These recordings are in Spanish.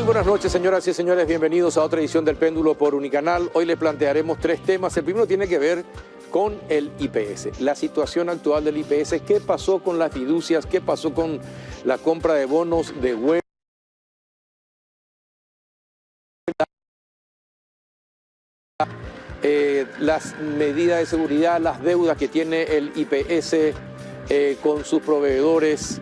Buenas noches, señoras y señores. Bienvenidos a otra edición del Péndulo por Unicanal. Hoy le plantearemos tres temas. El primero tiene que ver con el IPS, la situación actual del IPS, qué pasó con las fiducias, qué pasó con la compra de bonos de web, las medidas de seguridad, las deudas que tiene el IPS con sus proveedores,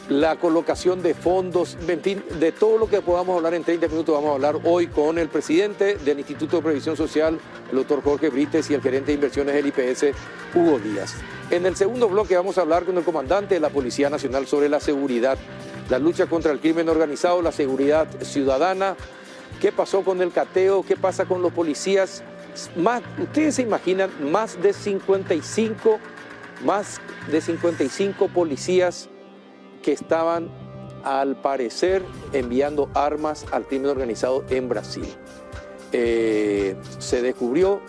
la colocación de fondos, en fin, de todo lo que podamos hablar en 30 minutos. Vamos a hablar hoy con el presidente del Instituto de Previsión Social, el doctor Jorge Brites, y el gerente de inversiones del IPS, Hugo Díaz. En el segundo bloque vamos a hablar con el comandante de la Policía Nacional sobre la seguridad, la lucha contra el crimen organizado, la seguridad ciudadana, qué pasó con el cateo, qué pasa con los policías. Ustedes se imaginan más de 55 policías que estaban, al parecer, enviando armas al crimen organizado en Brasil. Se descubrió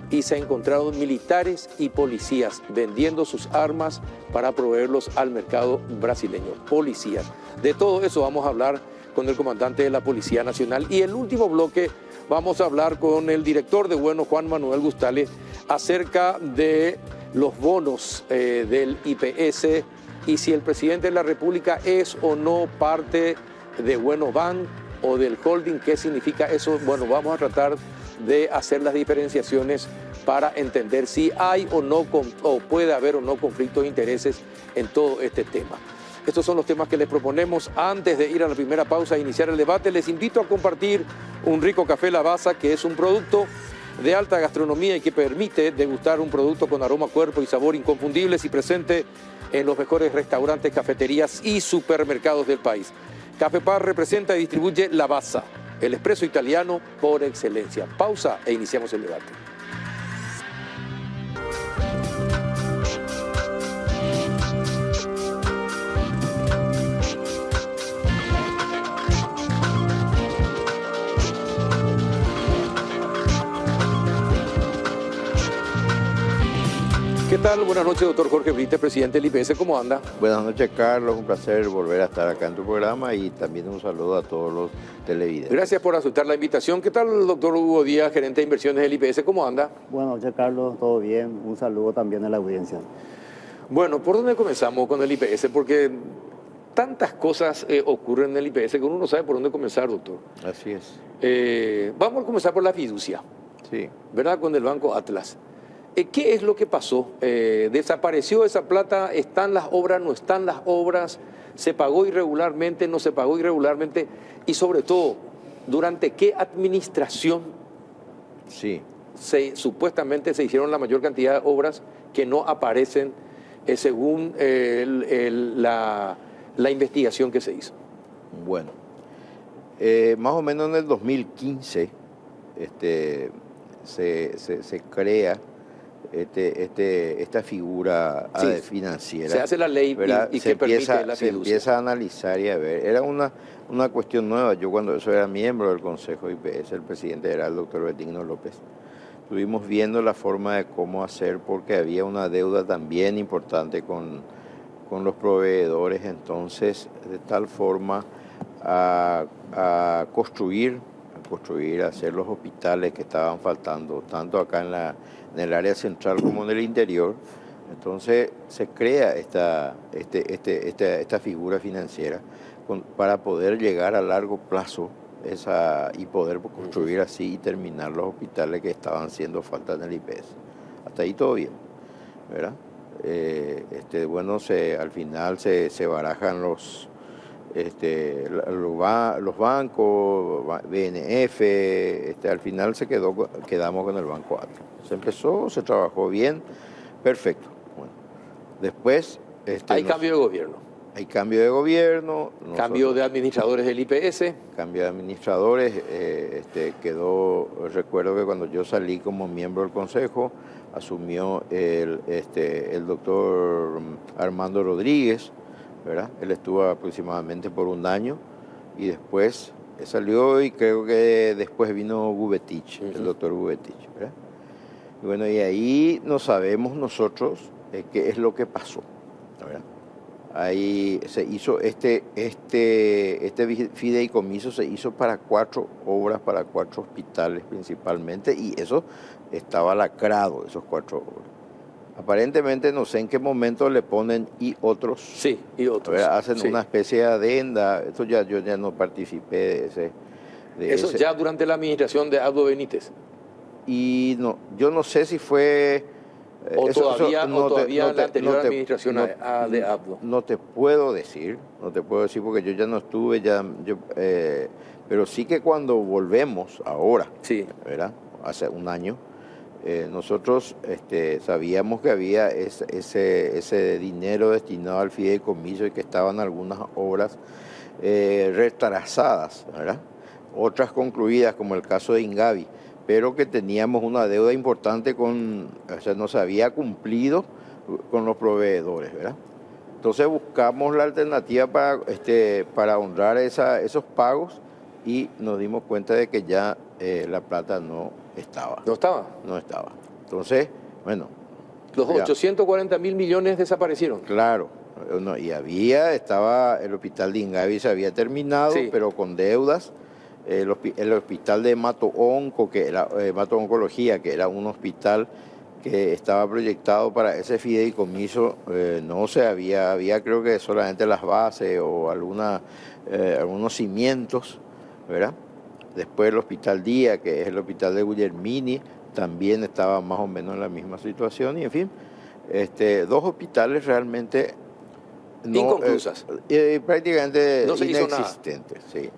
y se encontraron militares y policías vendiendo sus armas para proveerlos al mercado brasileño. Policías. De todo eso vamos a hablar con el comandante de la Policía Nacional. Y el último bloque vamos a hablar con el director de Bueno, Juan Manuel Gustale, acerca de los bonos del IPS y si el presidente de la República es o no parte de Bueno Bank o del holding. ¿Qué significa eso? Bueno, vamos a tratar de hacer las diferenciaciones para entender si hay o no, o puede haber o no conflicto de intereses en todo este tema. Estos son los temas que les proponemos. Antes de ir a la primera pausa e iniciar el debate, les invito a compartir un rico café Lavazza, que es un producto de alta gastronomía y que permite degustar un producto con aroma, cuerpo y sabor inconfundibles y presente en los mejores restaurantes, cafeterías y supermercados del país. Café Par representa y distribuye Lavazza, el espresso italiano por excelencia. Pausa e iniciamos el debate. ¿Qué tal? Buenas noches, doctor Jorge Brites, presidente del IPS. ¿Cómo anda? Buenas noches, Carlos. Un placer volver a estar acá en tu programa y también un saludo a todos los televidentes. Gracias por aceptar la invitación. ¿Qué tal, doctor Hugo Díaz, gerente de inversiones del IPS? ¿Cómo anda? Buenas noches, Carlos. Todo bien. Un saludo también a la audiencia. Bueno, ¿por dónde comenzamos con el IPS? Porque tantas cosas ocurren en el IPS que uno no sabe por dónde comenzar, doctor. Así es. Vamos a comenzar por la fiducia. Sí. ¿Verdad? Con el Banco Atlas. ¿Qué es lo que pasó? ¿Desapareció esa plata? ¿Están las obras? ¿No están las obras? ¿Se pagó irregularmente? ¿No se pagó irregularmente? Y sobre todo, ¿durante qué administración Sí. supuestamente se hicieron la mayor cantidad de obras que no aparecen según la investigación que se hizo? Bueno, más o menos en el 2015 se crea esta figura financiera. Se hace la ley y que permite la fiducia. Se empieza a analizar y a ver. Era una cuestión nueva. Yo cuando eso era miembro del Consejo IPS, el presidente era el doctor Benigno López. Estuvimos viendo la forma de cómo hacer porque había una deuda también importante con los proveedores. Entonces, de tal forma a construir, hacer los hospitales que estaban faltando, tanto acá en el área central como en el interior. Entonces se crea esta figura financiera para poder llegar a largo plazo y poder construir así y terminar los hospitales que estaban haciendo falta en el IPS. Hasta ahí todo bien, ¿verdad? Bueno, al final se barajan los bancos, BNF, al final quedamos con el Banco Atlas. Se trabajó bien, perfecto. Bueno, después... Hay cambio de gobierno. Hay cambio de gobierno. Cambio de administradores del IPS. Cambio de administradores. Recuerdo que cuando yo salí como miembro del Consejo, asumió el doctor Armando Rodríguez, ¿verdad? Él estuvo aproximadamente por un año y después salió y creo que después vino Gubetich, el doctor Gubetich, ¿verdad? Y bueno, y ahí no sabemos nosotros qué es lo que pasó, ¿verdad? Ahí se hizo este fideicomiso se hizo para 4 obras, para 4 hospitales principalmente, y eso estaba lacrado, esos 4 obras. Aparentemente no sé en qué momento le ponen y otros. Sí, y otros. Hacen sí. una especie de adenda. Eso ya yo ya no participé de ese. Eso ya durante la administración de Abdo Benítez. Y no, yo no sé si fue. O todavía en la anterior administración de Abdo. No te puedo decir porque yo ya no estuve, pero sí que cuando volvemos ahora, sí, ¿verdad? Hace un año, nosotros sabíamos que había ese dinero destinado al fideicomiso y que estaban algunas obras retrasadas, ¿verdad? Otras concluidas, como el caso de Ingavi, pero que teníamos una deuda importante no se había cumplido con los proveedores, ¿verdad? Entonces buscamos la alternativa para honrar esos pagos y nos dimos cuenta de que ya la plata no estaba. ¿No estaba? No estaba. Entonces, bueno. Los 840 mil millones desaparecieron. Claro. Y estaba el hospital de Ingavi, se había terminado, sí, pero con deudas. El hospital de Hemato-Onco, Hemato-Oncología, que era un hospital que estaba proyectado para ese fideicomiso, no se había creo que solamente las bases o algunos cimientos, ¿verdad? Después el hospital Día, que es el hospital de Guglielmini, también estaba más o menos en la misma situación, y en fin, 2 hospitales realmente inconclusas. Prácticamente no se inexistentes, sí.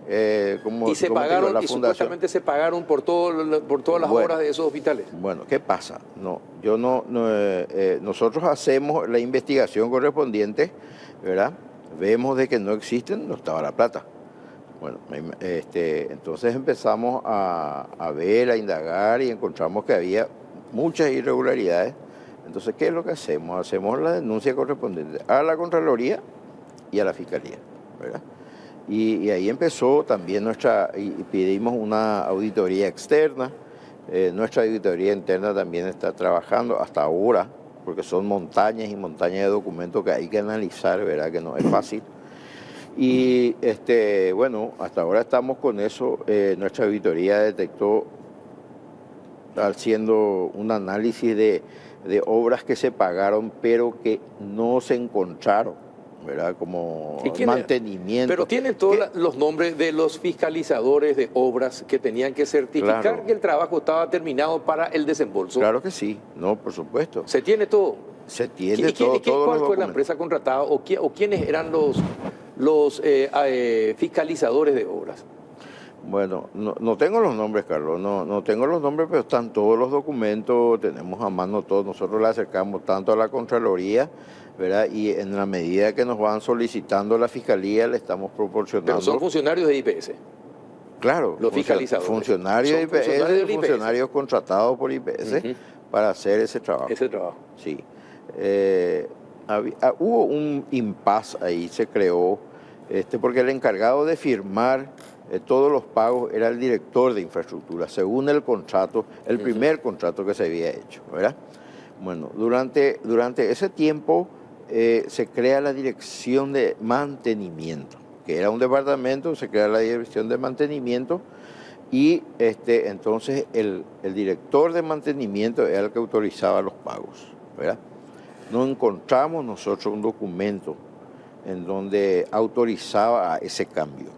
Y se pagaron, y supuestamente se pagaron por todas las obras de esos hospitales. Bueno, ¿qué pasa? Nosotros hacemos la investigación correspondiente, ¿verdad? Vemos de que no existen, no estaba la plata. Bueno, entonces empezamos a ver, a indagar, y encontramos que había muchas irregularidades. Entonces, ¿qué es lo que hacemos? Hacemos la denuncia correspondiente a la Contraloría y a la Fiscalía, ¿verdad? Y ahí empezó también y pedimos una auditoría externa. Nuestra auditoría interna también está trabajando hasta ahora, porque son montañas y montañas de documentos que hay que analizar, ¿verdad? Que no es fácil. Y bueno, hasta ahora estamos con eso. Nuestra auditoría detectó, haciendo un análisis de obras que se pagaron pero que no se encontraron, ¿verdad? Como mantenimiento. Pero tienen todos los nombres de los fiscalizadores de obras que tenían que certificar, claro, que el trabajo estaba terminado para el desembolso. Claro que sí, no, por supuesto. ¿Se tiene todo? Se tiene todo. ¿Cuál fue la empresa contratada o quiénes eran los fiscalizadores de obras? Bueno, no tengo los nombres, Carlos, no tengo los nombres, pero están todos los documentos, tenemos a mano todos. Nosotros le acercamos tanto a la Contraloría, ¿verdad? Y en la medida que nos van solicitando la Fiscalía, le estamos proporcionando. Pero son funcionarios de IPS. Claro, los fiscalizadores. Funcionarios de IPS, funcionarios contratados por IPS para hacer ese trabajo. Ese trabajo. Sí. Hubo un impasse ahí, se creó, porque el encargado de firmar todos los pagos era el director de infraestructura, según el contrato, el primer contrato que se había hecho, ¿verdad? Bueno, durante ese tiempo se crea la dirección de mantenimiento, que era un departamento, se crea la dirección de mantenimiento, y entonces el director de mantenimiento era el que autorizaba los pagos, ¿verdad? No encontramos nosotros un documento en donde autorizaba ese cambio.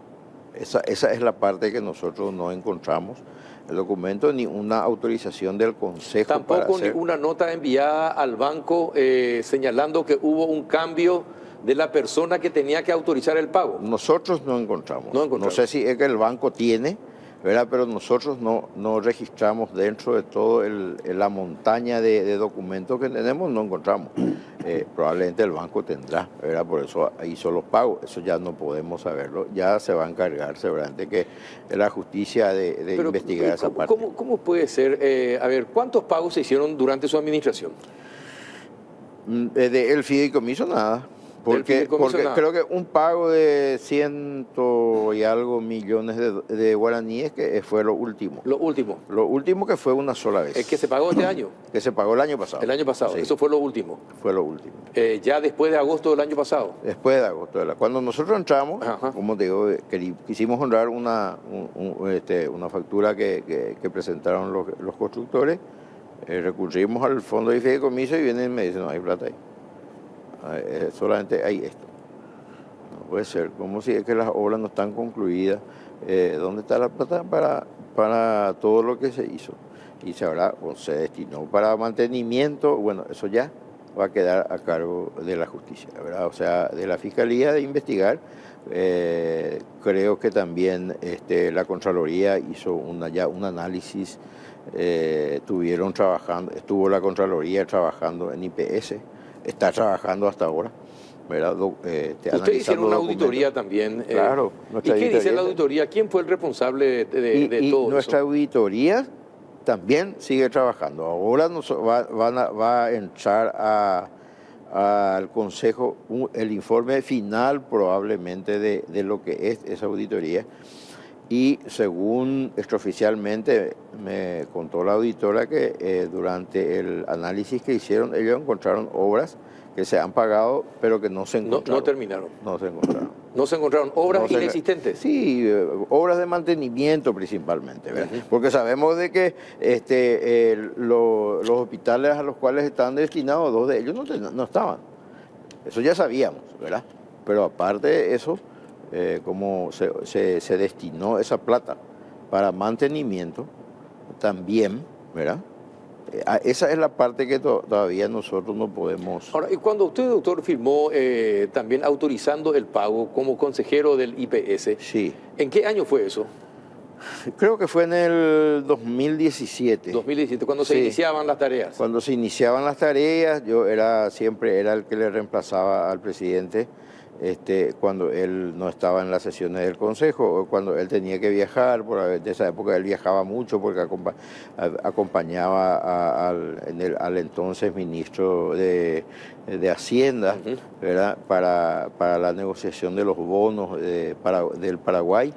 Esa es la parte que nosotros no encontramos, el documento, ni una autorización del Consejo. Tampoco ninguna nota enviada al banco señalando que hubo un cambio de la persona que tenía que autorizar el pago. Nosotros no encontramos. No sé si es que el banco tiene, ¿verdad? Pero nosotros no registramos dentro de toda la montaña de documentos que tenemos, no encontramos. Probablemente el banco tendrá, ¿verdad? Por eso hizo los pagos. Eso ya no podemos saberlo. Ya se va a encargar seguramente que la justicia de investigar esa parte. ¿Cómo puede ser? A ver, ¿cuántos pagos se hicieron durante su administración? El fideicomiso nada. Porque creo que un pago de 100 y algo millones de guaraníes que fue lo último. Lo último. Lo último que fue una sola vez. ¿Es que se pagó este año? Que se pagó el año pasado. El año pasado, sí. Eso fue lo último. Fue lo último. Ya después de agosto del año pasado. Después de agosto. Cuando nosotros entramos, como te digo, quisimos honrar una factura que presentaron los constructores, recurrimos al fondo de fideicomiso y vienen y me dicen, no hay plata ahí. Solamente hay esto. No puede ser, como si es que las obras no están concluidas. ¿Dónde está la plata para todo lo que se hizo? Y se destinó para mantenimiento. Bueno, eso ya va a quedar a cargo de la justicia, ¿verdad? O sea, de la Fiscalía de investigar. Creo que también la Contraloría hizo ya un análisis. Estuvo la Contraloría trabajando en IPS. Está trabajando hasta ahora, ¿verdad? Ustedes hicieron una auditoría también. Claro. ¿Y qué dice la auditoría? ¿Quién fue el responsable de todo nuestra eso? auditoría también sigue trabajando. Ahora va a entrar al Consejo el informe final probablemente de lo que es esa auditoría. Y según extraoficialmente me contó la auditora que durante el análisis que hicieron, ellos encontraron obras que se han pagado, pero que no se encontraron. No terminaron. No se encontraron. ¿No se encontraron obras inexistentes? Sí, obras de mantenimiento principalmente, ¿verdad? Porque sabemos de que los hospitales a los cuales están destinados, 2 de ellos no estaban. Eso ya sabíamos, ¿verdad? Pero aparte de eso, como se destinó esa plata para mantenimiento, también, ¿verdad? Esa es la parte que todavía nosotros no podemos... Ahora, y cuando usted, doctor, firmó también autorizando el pago como consejero del IPS, sí. ¿En qué año fue eso? Creo que fue en el 2017. 2017, cuando se iniciaban las tareas. Cuando se iniciaban las tareas, yo siempre era el que le reemplazaba al presidente cuando él no estaba en las sesiones del Consejo, o cuando él tenía que viajar. De esa época él viajaba mucho porque acompañaba al entonces ministro de Hacienda, ¿verdad? Para la negociación de los bonos del Paraguay.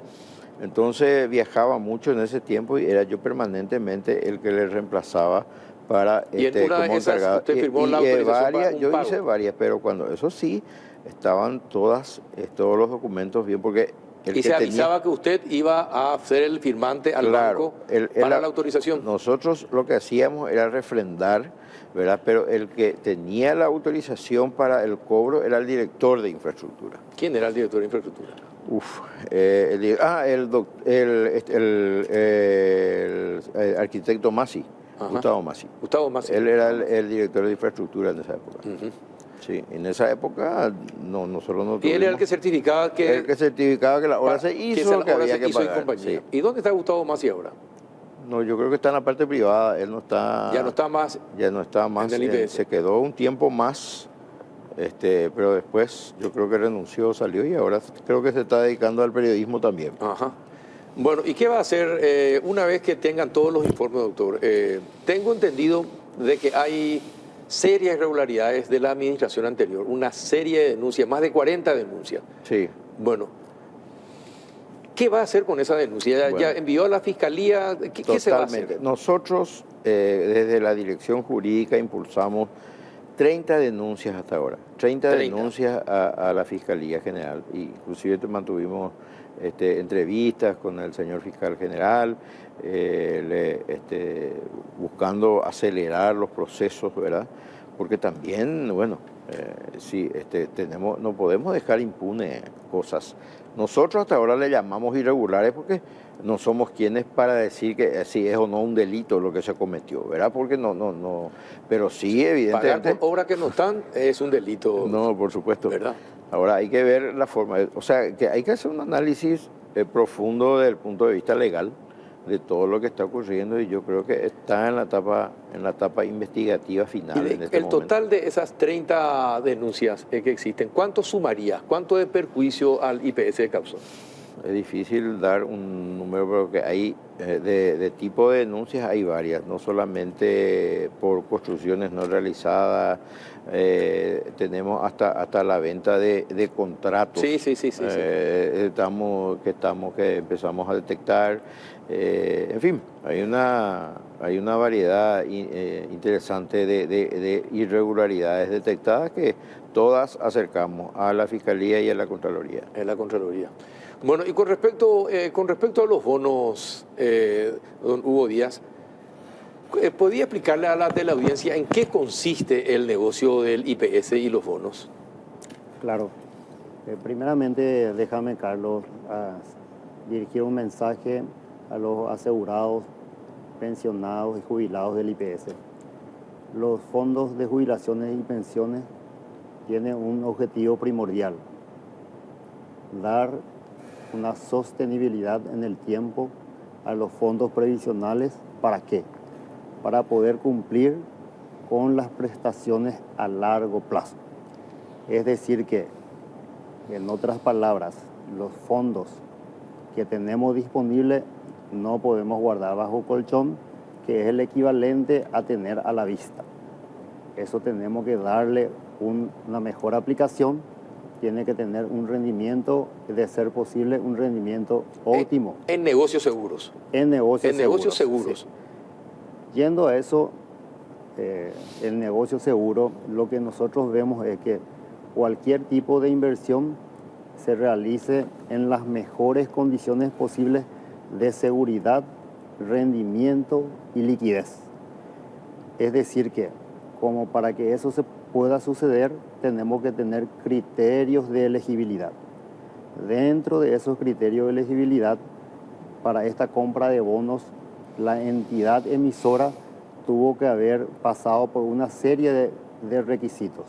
Entonces viajaba mucho en ese tiempo y era yo permanentemente el que le reemplazaba para y en una como de esas encargado. usted firmó la autorización yo hice varias, pero cuando eso sí estaban todos los documentos bien, porque se avisaba que usted iba a ser el firmante al banco para la autorización. Nosotros lo que hacíamos era refrendar, ¿verdad? Pero el que tenía la autorización para el cobro era el director de infraestructura. ¿Quién era el director de infraestructura? El arquitecto Masi, Gustavo Masi. Gustavo Masi. Él era el director de infraestructura en esa época. Sí, en esa época nosotros no tuvimos. Y él era el que certificaba que... El que certificaba que la obra se hizo, que había que pagar. Sí. ¿Y dónde está Gustavo Masi ahora? No, yo creo que está en la parte privada, él no está... Ya no está más... Ya no está más, en el IPS. Se quedó un tiempo más, pero después yo creo que renunció, salió y ahora creo que se está dedicando al periodismo también. Bueno, ¿y qué va a hacer una vez que tengan todos los informes, doctor? Tengo entendido de que hay serias irregularidades de la administración anterior, una serie de denuncias, más de 40 denuncias. Sí. Bueno, ¿qué va a hacer con esa denuncia? ¿Ya envió a la Fiscalía? ¿Qué se va a hacer? Nosotros, desde la Dirección Jurídica, impulsamos 30 denuncias hasta ahora. 30 denuncias a la Fiscalía General. Inclusive mantuvimos entrevistas con el señor fiscal general, buscando acelerar los procesos, ¿verdad? Porque también, bueno, no podemos dejar impunes cosas. Nosotros hasta ahora le llamamos irregulares porque no somos quienes para decir que si es o no un delito lo que se cometió, ¿verdad? Porque no, pero sí, evidentemente... Pagar por obras que no están es un delito. No, por supuesto. ¿Verdad? Ahora hay que ver la forma, o sea, que hay que hacer un análisis profundo desde el punto de vista legal de todo lo que está ocurriendo y yo creo que está en la etapa investigativa final. En este momento. Total de esas 30 denuncias que existen, ¿cuánto sumaría? ¿Cuánto de perjuicio al IPS causó? es difícil dar un número porque hay de tipo de denuncias hay varias, no solamente por construcciones no realizadas, tenemos hasta la venta de contratos. Sí. Que empezamos a detectar. En fin, hay una variedad interesante de irregularidades detectadas que todas acercamos a la Fiscalía y a la Contraloría. En la Contraloría. Bueno, y con respecto a los bonos, don Hugo Díaz, ¿podría explicarle a la teleaudiencia en qué consiste el negocio del IPS y los bonos? Claro. Primeramente, déjame, Carlos, dirigir un mensaje a los asegurados, pensionados y jubilados del IPS. Los fondos de jubilaciones y pensiones tienen un objetivo primordial: dar una sostenibilidad en el tiempo a los fondos previsionales. ¿Para qué? Para poder cumplir con las prestaciones a largo plazo. Es decir que, en otras palabras, los fondos que tenemos disponibles no podemos guardar bajo colchón, que es el equivalente a tener a la vista. Eso tenemos que darle una mejor aplicación, tiene que tener un rendimiento, de ser posible, un rendimiento óptimo. En negocios seguros. En negocios seguros. Sí. Yendo a eso, el negocio seguro, lo que nosotros vemos es que cualquier tipo de inversión se realice en las mejores condiciones posibles de seguridad, rendimiento y liquidez. Es decir que, como para que eso se pueda suceder, tenemos que tener criterios de elegibilidad. Dentro de esos criterios de elegibilidad, para esta compra de bonos, la entidad emisora tuvo que haber pasado por una serie de requisitos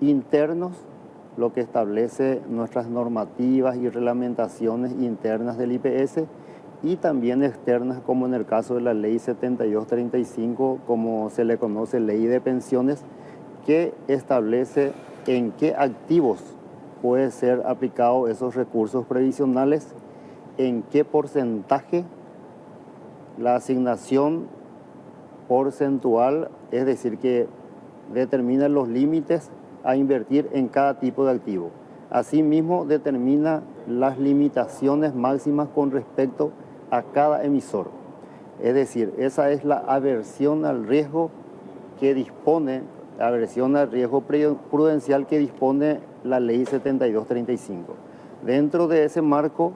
internos, lo que establece nuestras normativas y reglamentaciones internas del IPS, y también externas, como en el caso de la Ley 7235, como se le conoce, Ley de Pensiones, que establece en qué activos puede ser aplicados esos recursos previsionales, en qué porcentaje la asignación porcentual, es decir, que determina los límites a invertir en cada tipo de activo. Asimismo, determina las limitaciones máximas con respecto a cada emisor. Es decir, esa es la aversión al riesgo que dispone, aversión al riesgo prudencial que dispone la Ley 7235. Dentro de ese marco,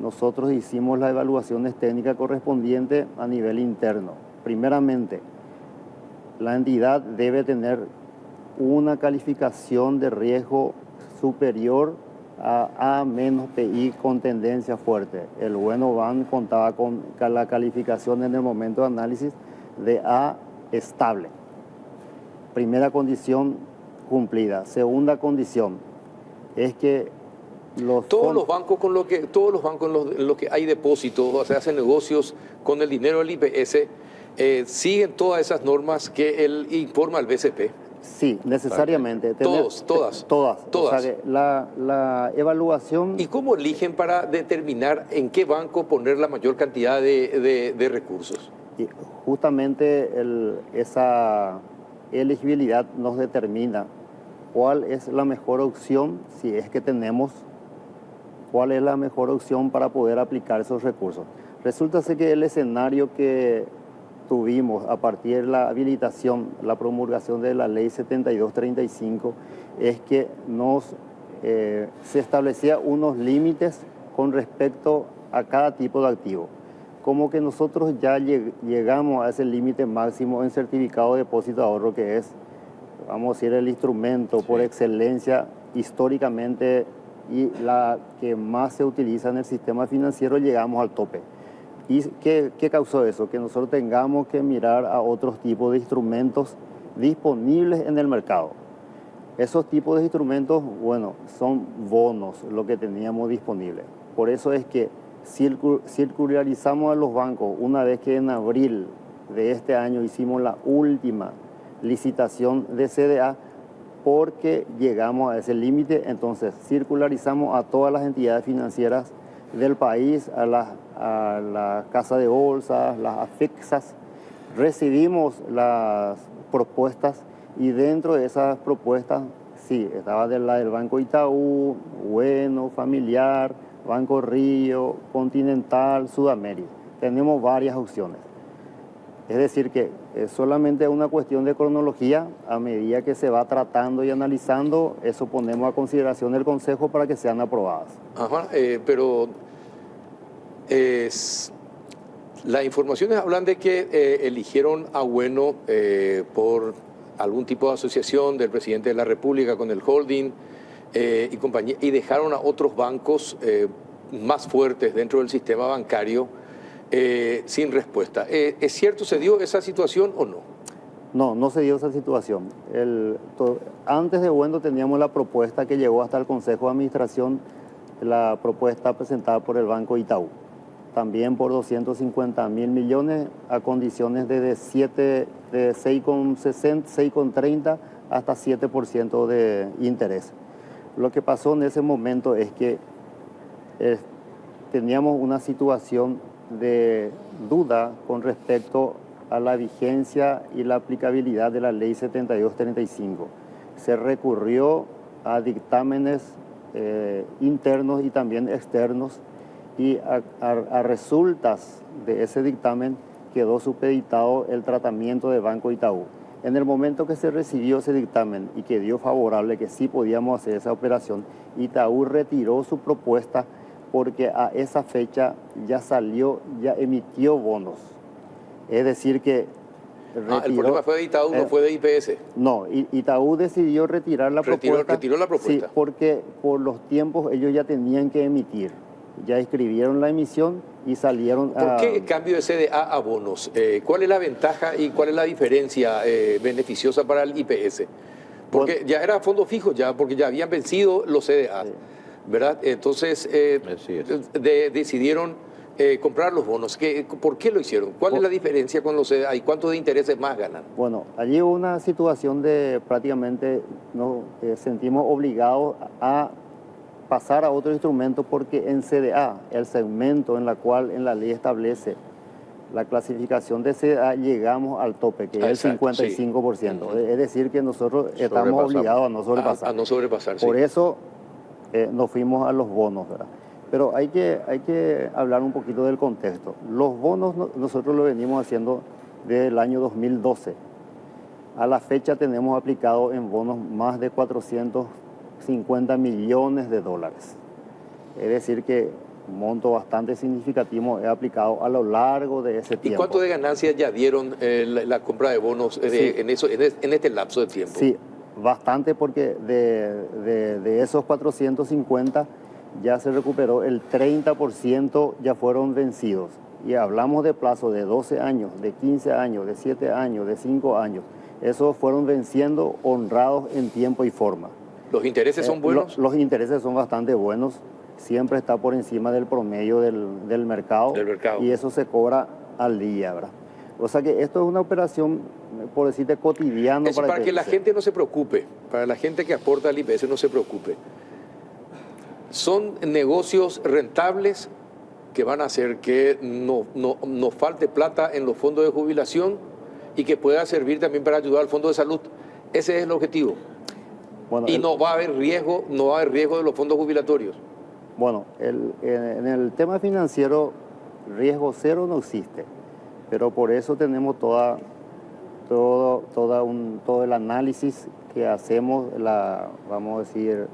nosotros hicimos las evaluaciones técnicas correspondientes a nivel interno. Primeramente, la entidad debe tener una calificación de riesgo superior a A-PI con tendencia fuerte. El bueno BAN contaba con la calificación en el momento de análisis de A estable. Primera condición cumplida. Segunda condición es que todos los bancos en los que hay depósitos, o sea, hacen negocios con el dinero del IPS, siguen todas esas normas que él informa al BCP. Sí, necesariamente. Todas. O sea que la evaluación... ¿Y cómo eligen para determinar en qué banco poner la mayor cantidad de recursos? Y justamente esa elegibilidad nos determina cuál es la mejor opción, si es que tenemos, cuál es la mejor opción para poder aplicar esos recursos. Resulta ser que el escenario que tuvimos a partir de la habilitación, la promulgación de la Ley 7235, es que se establecía unos límites con respecto a cada tipo de activo. Como que nosotros ya llegamos a ese límite máximo en certificado de depósito de ahorro, que es, vamos a decir, el instrumento por excelencia históricamente y la que más se utiliza en el sistema financiero. Llegamos al tope. ¿Y qué causó eso? Que nosotros tengamos que mirar a otros tipos de instrumentos disponibles en el mercado. Esos tipos de instrumentos, bueno, son bonos, lo que teníamos disponible. Por eso es que circularizamos a los bancos una vez que en abril de este año hicimos la última licitación de CDA, porque llegamos a ese límite. Entonces circularizamos a todas las entidades financieras del país, a la casa de bolsas, las afixas, recibimos las propuestas y dentro de esas propuestas, sí, estaba la del Banco Itaú, Bueno, Familiar, Banco Río, Continental, Sudamérica. Tenemos varias opciones. Es decir, que es solamente una cuestión de cronología. A medida que se va tratando y analizando, eso ponemos a consideración del Consejo para que sean aprobadas. Ajá, pero las informaciones hablan de que eligieron a Bueno por algún tipo de asociación del presidente de la República con el holding y compañía, y dejaron a otros bancos más fuertes dentro del sistema bancario sin respuesta. ¿Es cierto, se dio esa situación o no? No, no se dio esa situación. Antes de Bueno teníamos la propuesta que llegó hasta el Consejo de Administración, la propuesta presentada por el Banco Itaú, también por 250.000 millones a condiciones de 6,60, 6,30 hasta 7% de interés. Lo que pasó en ese momento es que teníamos una situación de duda con respecto a la vigencia y la aplicabilidad de la Ley 7235. Se recurrió a dictámenes internos y también externos y a resultas de ese dictamen quedó supeditado el tratamiento de Banco Itaú. En el momento que se recibió ese dictamen y que dio favorable que sí podíamos hacer esa operación, Itaú retiró su propuesta porque a esa fecha ya emitió bonos. Es decir que retiró, el problema fue de Itaú, no fue de IPS. No, Itaú decidió retirar la propuesta. Retiró la propuesta. Sí, porque por los tiempos ellos ya tenían que emitir. Ya escribieron la emisión y salieron ¿Por qué el cambio de CDA a bonos? ¿Cuál es la ventaja y cuál es la diferencia beneficiosa para el IPS? Porque ya era fondo fijo, porque ya habían vencido los CDA, sí, ¿verdad? Entonces decidieron comprar los bonos. ¿Por qué lo hicieron? ¿Cuál es la diferencia con los CDA y cuánto de intereses más ganan? Bueno, allí hubo una situación de prácticamente nos sentimos obligados a pasar a otro instrumento porque en CDA, el segmento en la cual en la ley establece la clasificación de CDA, llegamos al tope, que es el 55%. Sí. Es decir, que nosotros estamos obligados a no sobrepasar. A no sobrepasar, Por eso nos fuimos a los bonos, ¿verdad? Pero hay que hablar un poquito del contexto. Los bonos nosotros lo venimos haciendo desde el año 2012. A la fecha tenemos aplicado en bonos más de 450 millones de dólares. Es decir que un monto bastante significativo es aplicado a lo largo de ese tiempo. ¿Y cuánto de ganancias ya dieron la compra de bonos en este lapso de tiempo? Sí, bastante, porque de esos 450 ya se recuperó el 30%, ya fueron vencidos. Y hablamos de plazo de 12 años, de 15 años, de 7 años, de 5 años. Esos fueron venciendo honrados en tiempo y forma. ¿Los intereses son buenos? Los intereses son bastante buenos. Siempre está por encima del promedio del mercado. Y eso se cobra al día, ¿verdad? O sea que esto es una operación, por decirte, cotidiana. Para que la gente no se preocupe, para la gente que aporta al IPS no se preocupe. Son negocios rentables que van a hacer que no falte plata en los fondos de jubilación y que pueda servir también para ayudar al fondo de salud. Ese es el objetivo. Bueno, y no va a haber riesgo de los fondos jubilatorios. Bueno, en el tema financiero, riesgo cero no existe, pero por eso tenemos todo el análisis que hacemos, vamos a decir,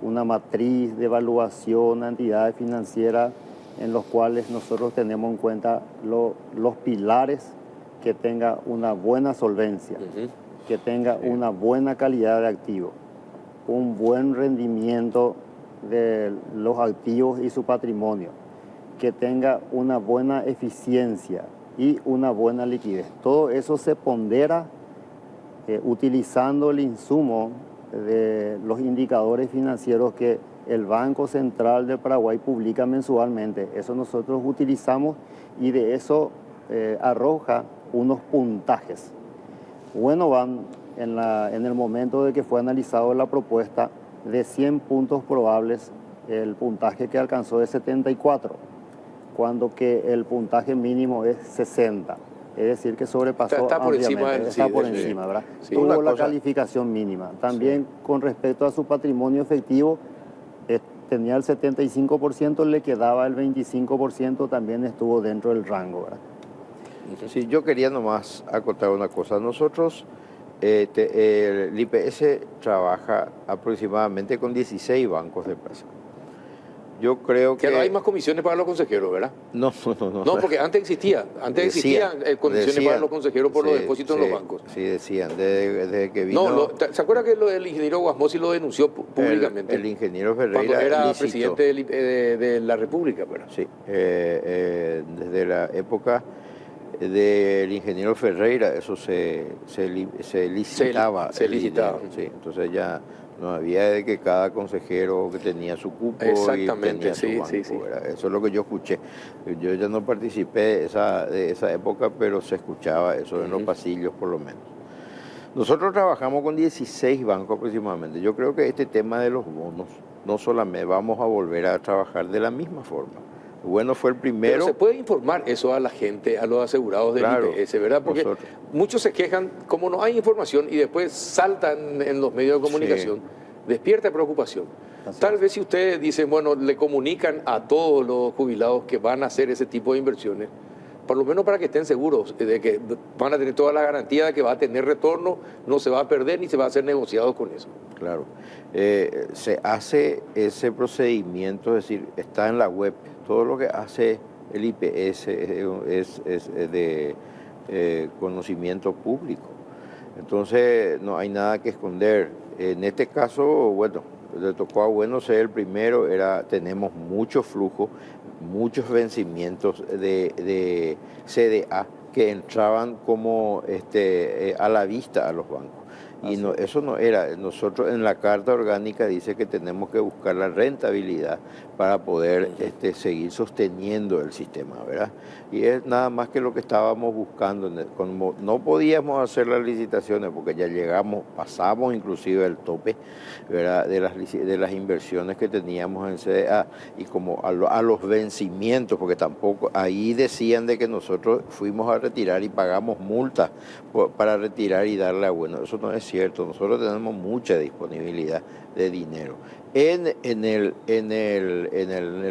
una matriz de evaluación a entidades financieras en los cuales nosotros tenemos en cuenta los pilares: que tenga una buena solvencia, que tenga una buena calidad de activo, un buen rendimiento de los activos y su patrimonio, que tenga una buena eficiencia y una buena liquidez. Todo eso se pondera utilizando el insumo de los indicadores financieros que el Banco Central del Paraguay publica mensualmente. Eso nosotros utilizamos y de eso arroja unos puntajes. Bueno, en el momento de que fue analizado la propuesta, de 100 puntos probables, el puntaje que alcanzó es 74, cuando que el puntaje mínimo es 60. Es decir, que sobrepasó Está por encima ampliamente, está por encima, ¿verdad? Sí. Tuvo la cosa, calificación mínima. También con respecto a su patrimonio efectivo, tenía el 75%, le quedaba el 25%, también estuvo dentro del rango, ¿verdad? Sí, yo quería nomás acotar una cosa. Nosotros, el IPS trabaja aproximadamente con 16 bancos de préstamo. Yo creo que... Ya no hay más comisiones para los consejeros, ¿verdad? No. No, porque antes existían condiciones para los consejeros por los depósitos en los bancos. Sí, decían, desde que vino... No, ¿se acuerda que el ingeniero Guasmosi lo denunció públicamente? El ingeniero Ferreira cuando era licitó. presidente de la República, ¿verdad? Sí, desde la época del ingeniero Ferreira, eso se licitaba. Se licitaba. Sí, entonces ya no había de que cada consejero que tenía su cupo y tenía su banco. Sí. Eso es lo que yo escuché. Yo ya no participé de esa época, pero se escuchaba eso en los pasillos por lo menos. Nosotros trabajamos con 16 bancos aproximadamente. Yo creo que este tema de los bonos, no solamente vamos a volver a trabajar de la misma forma. Bueno, fue el primero. Pero se puede informar eso a la gente, a los asegurados del IPS, ¿verdad? Porque muchos se quejan, como no hay información y después saltan en los medios de comunicación, despierta preocupación. Tal vez si ustedes dicen, bueno, le comunican a todos los jubilados que van a hacer ese tipo de inversiones, por lo menos para que estén seguros de que van a tener toda la garantía de que va a tener retorno, no se va a perder ni se va a hacer negociado con eso. Claro. Se hace ese procedimiento, es decir, está en la web. Todo lo que hace el IPS es de conocimiento público. Entonces no hay nada que esconder. En este caso, bueno, le tocó a Bueno ser el primero, tenemos mucho flujo, muchos vencimientos de CDA que entraban como a la vista a los bancos. Y no, eso no era. Nosotros en la Carta Orgánica dice que tenemos que buscar la rentabilidad para poder seguir sosteniendo el sistema, ¿verdad? Y es nada más que lo que estábamos buscando. Como no podíamos hacer las licitaciones porque ya pasamos inclusive el tope, ¿verdad? de las inversiones que teníamos en CDA y como a los vencimientos, porque tampoco, ahí decían de que nosotros fuimos a retirar y pagamos multas para retirar y darle a Bueno. Eso no es cierto. Nosotros tenemos mucha disponibilidad de dinero en el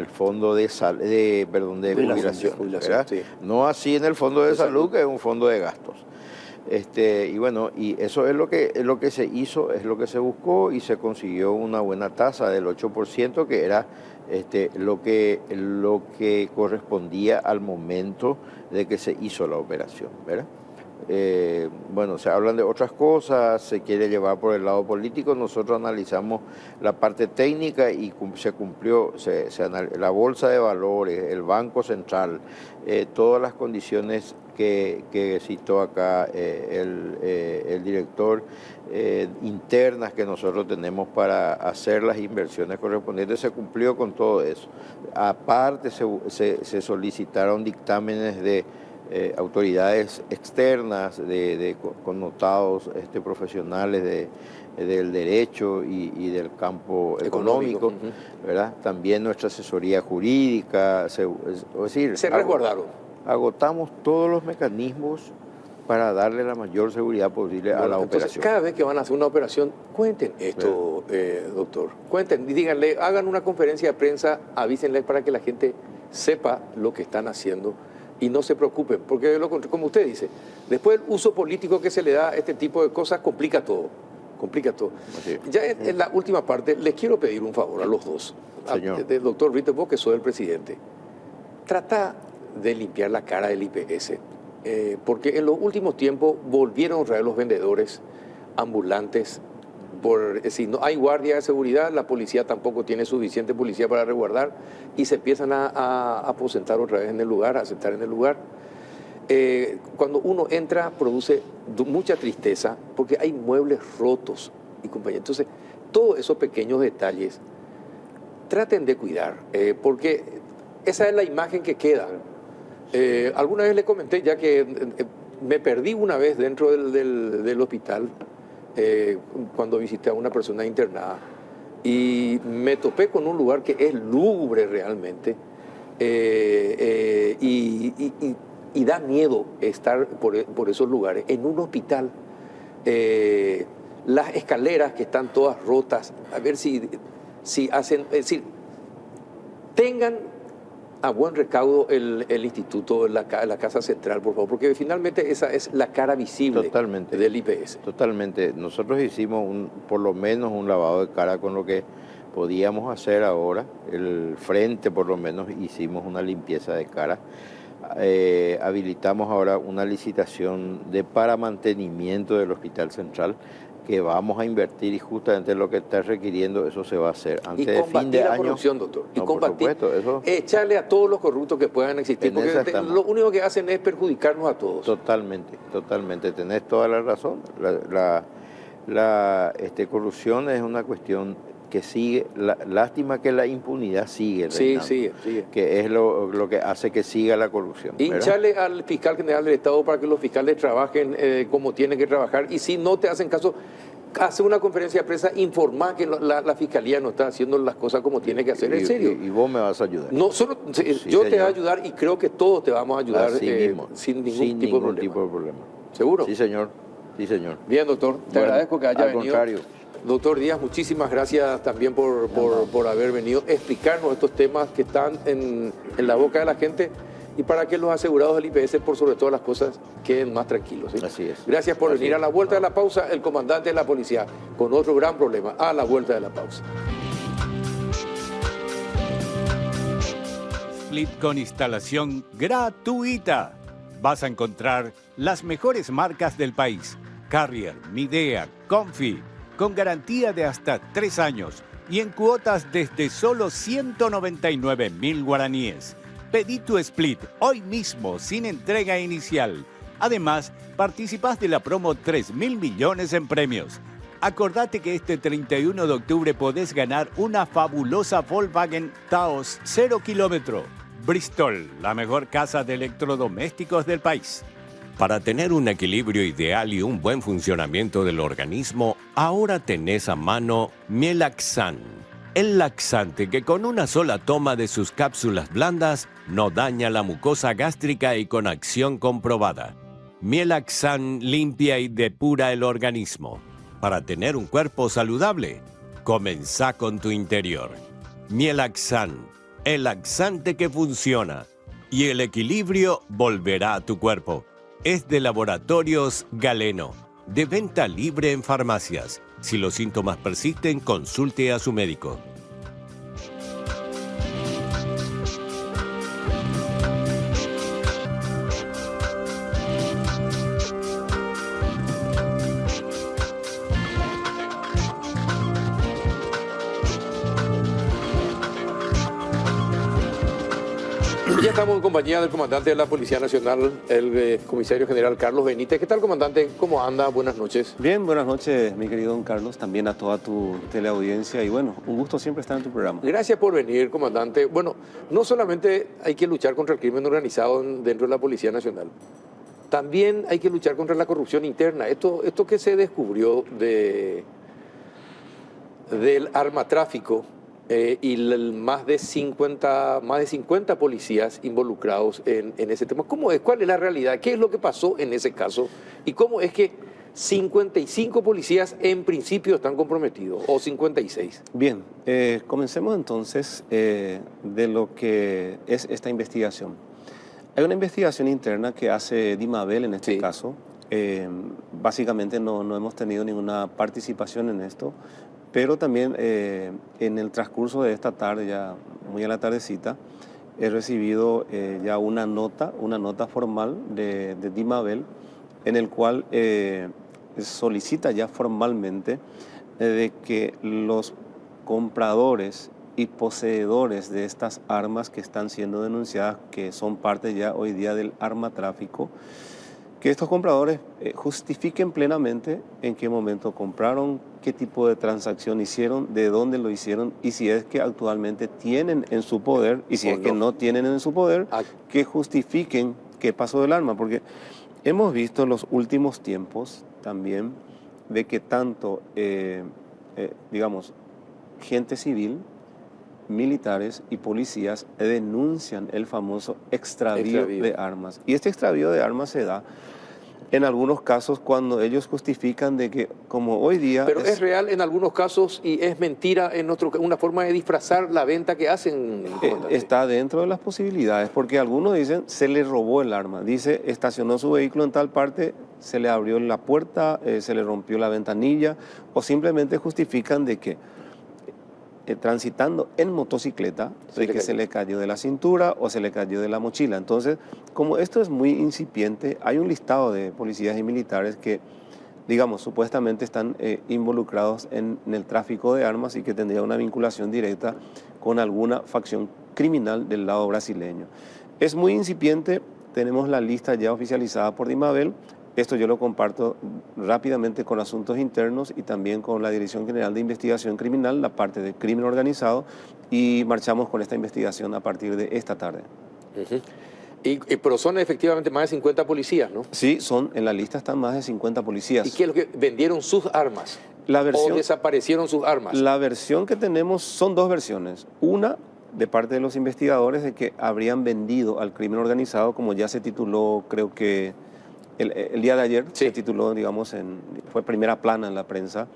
fondo de jubilación, ¿verdad? Sí. No así en el fondo de salud, que es un fondo de gastos. Y bueno, y eso es lo que se hizo, es lo que se buscó y se consiguió una buena tasa del 8%, que era lo que correspondía al momento de que se hizo la operación, ¿verdad? Bueno, se hablan de otras cosas, se quiere llevar por el lado político. Nosotros analizamos la parte técnica y se cumplió la bolsa de valores, el Banco Central, todas las condiciones que citó acá el director, internas que nosotros tenemos para hacer las inversiones correspondientes, se cumplió con todo eso. Aparte se solicitaron dictámenes de autoridades externas, de connotados profesionales del derecho y del campo económico, ¿verdad? También nuestra asesoría jurídica, se resguardaron. Agotamos todos los mecanismos para darle la mayor seguridad posible a la operación. Cada vez que van a hacer una operación, cuenten esto, doctor. Cuenten y díganle, hagan una conferencia de prensa, avísenle para que la gente sepa lo que están haciendo y no se preocupen, porque como usted dice, después el uso político que se le da a este tipo de cosas complica todo. Ya en la última parte, les quiero pedir un favor a los dos. Del doctor Ritter, vos que soy el presidente, trata de limpiar la cara del IPS, porque en los últimos tiempos volvieron a traer los vendedores ambulantes. Si no hay guardia de seguridad, la policía tampoco tiene suficiente policía para resguardar y se empiezan a aposentar otra vez en el lugar, a sentar en el lugar. Cuando uno entra produce mucha tristeza porque hay muebles rotos y compañía. Entonces, todos esos pequeños detalles traten de cuidar, porque esa es la imagen que queda. Alguna vez le comenté ya que me perdí una vez dentro del hospital cuando visité a una persona internada y me topé con un lugar que es lúgubre realmente y da miedo estar por esos lugares. En un hospital, las escaleras que están todas rotas, a ver si hacen, es decir, tengan a buen recaudo el instituto, la casa central, por favor, porque finalmente esa es la cara visible Totalmente. del IPS. Totalmente. Nosotros hicimos por lo menos un lavado de cara con lo que podíamos hacer ahora. El frente, por lo menos, hicimos una limpieza de cara. Habilitamos ahora una licitación para mantenimiento del Hospital Central que vamos a invertir, y justamente lo que está requiriendo eso se va a hacer antes de fin de la año. Corrupción, doctor. Y No, combatir, por supuesto, eso. echarle a todos los corruptos que puedan existir, porque lo único que hacen es perjudicarnos a todos. Totalmente, totalmente. Tenés toda la razón. La corrupción es una cuestión que sigue. Lástima que la impunidad sigue. Sí, reinando, sigue. Que es lo que hace que siga la corrupción. Hincharle al fiscal general del Estado para que los fiscales trabajen como tienen que trabajar, y si no te hacen caso, hace una conferencia de prensa, informar que la fiscalía no está haciendo las cosas como tiene que hacer. En serio. Y vos me vas a ayudar. No, yo te voy a ayudar, y creo que todos te vamos a ayudar sin ningún tipo de problema. ¿Seguro? Sí, señor. Sí, señor. Bien, doctor. Te agradezco que haya venido. Al contrario. Doctor Díaz, muchísimas gracias también por haber venido a explicarnos estos temas que están en la boca de la gente, y para que los asegurados del IPS, por sobre todas las cosas, queden más tranquilos. ¿Sí? Así es. Gracias por venir. A la vuelta de la pausa, el comandante de la policía con otro gran problema. A la vuelta de la pausa. Split con instalación gratuita. Vas a encontrar las mejores marcas del país: Carrier, Midea, Confi, con garantía de hasta 3 años y en cuotas desde solo 199.000 guaraníes. Pedí tu Split hoy mismo sin entrega inicial. Además, participás de la promo 3.000 millones en premios. Acordate que este 31 de octubre podés ganar una fabulosa Volkswagen Taos 0 kilómetro. Bristol, la mejor casa de electrodomésticos del país. Para tener un equilibrio ideal y un buen funcionamiento del organismo, ahora tenés a mano Mielaxan, el laxante que con una sola toma de sus cápsulas blandas no daña la mucosa gástrica y con acción comprobada. Mielaxan limpia y depura el organismo. Para tener un cuerpo saludable, comenzá con tu interior. Mielaxan, el laxante que funciona, y el equilibrio volverá a tu cuerpo. Es de Laboratorios Galeno, de venta libre en farmacias. Si los síntomas persisten, consulte a su médico. Ya estamos en compañía del comandante de la Policía Nacional, el comisario general Carlos Benítez. ¿Qué tal, comandante? ¿Cómo anda? Buenas noches. Bien, buenas noches, mi querido don Carlos, también a toda tu teleaudiencia, y bueno, un gusto siempre estar en tu programa. Gracias por venir, comandante. Bueno, no solamente hay que luchar contra el crimen organizado dentro de la Policía Nacional, también hay que luchar contra la corrupción interna. Esto que se descubrió del armatráfico, y más de 50 policías involucrados en ese tema. ¿Cómo es? ¿Cuál es la realidad? ¿Qué es lo que pasó en ese caso? ¿Y cómo es que 55 policías en principio están comprometidos, o 56? Bien, comencemos entonces de lo que es esta investigación. Hay una investigación interna que hace Dimabel en este caso. Básicamente no hemos tenido ninguna participación en esto, pero también en el transcurso de esta tarde, ya muy a la tardecita, he recibido ya una nota formal de Dimabel, en el cual solicita ya formalmente de que los compradores y poseedores de estas armas que están siendo denunciadas, que son parte ya hoy día del armatráfico, que estos compradores justifiquen plenamente en qué momento compraron, qué tipo de transacción hicieron, de dónde lo hicieron, y si es que actualmente tienen en su poder, y si es que no tienen en su poder, que justifiquen qué pasó del arma. Porque hemos visto en los últimos tiempos también de que tanto, digamos, gente civil, militares y policías denuncian el famoso extravío de armas. Y este extravío de armas se da en algunos casos cuando ellos justifican de que, como hoy día... Pero es real en algunos casos y es mentira en otro, una forma de disfrazar la venta que hacen. Está dentro de las posibilidades, porque algunos dicen, se le robó el arma. Dice, estacionó su vehículo en tal parte, se le abrió la puerta, se le rompió la ventanilla, o simplemente justifican de que transitando en motocicleta, de que se le cayó de la cintura o se le cayó de la mochila. Entonces, como esto es muy incipiente, hay un listado de policías y militares que, digamos, supuestamente están involucrados en el tráfico de armas y que tendría una vinculación directa con alguna facción criminal del lado brasileño. Es muy incipiente, tenemos la lista ya oficializada por Dimabel. Esto yo lo comparto rápidamente con Asuntos Internos y también con la Dirección General de Investigación Criminal, la parte de crimen organizado, y marchamos con esta investigación a partir de esta tarde. Pero son efectivamente más de 50 policías, ¿no? Sí, en la lista están más de 50 policías. ¿Y qué es lo que vendieron sus armas? ¿O desaparecieron sus armas? La versión que tenemos son dos versiones. Una, de parte de los investigadores, de que habrían vendido al crimen organizado, como ya se tituló, creo que el día de ayer, sí, se tituló, digamos, fue primera plana en la prensa,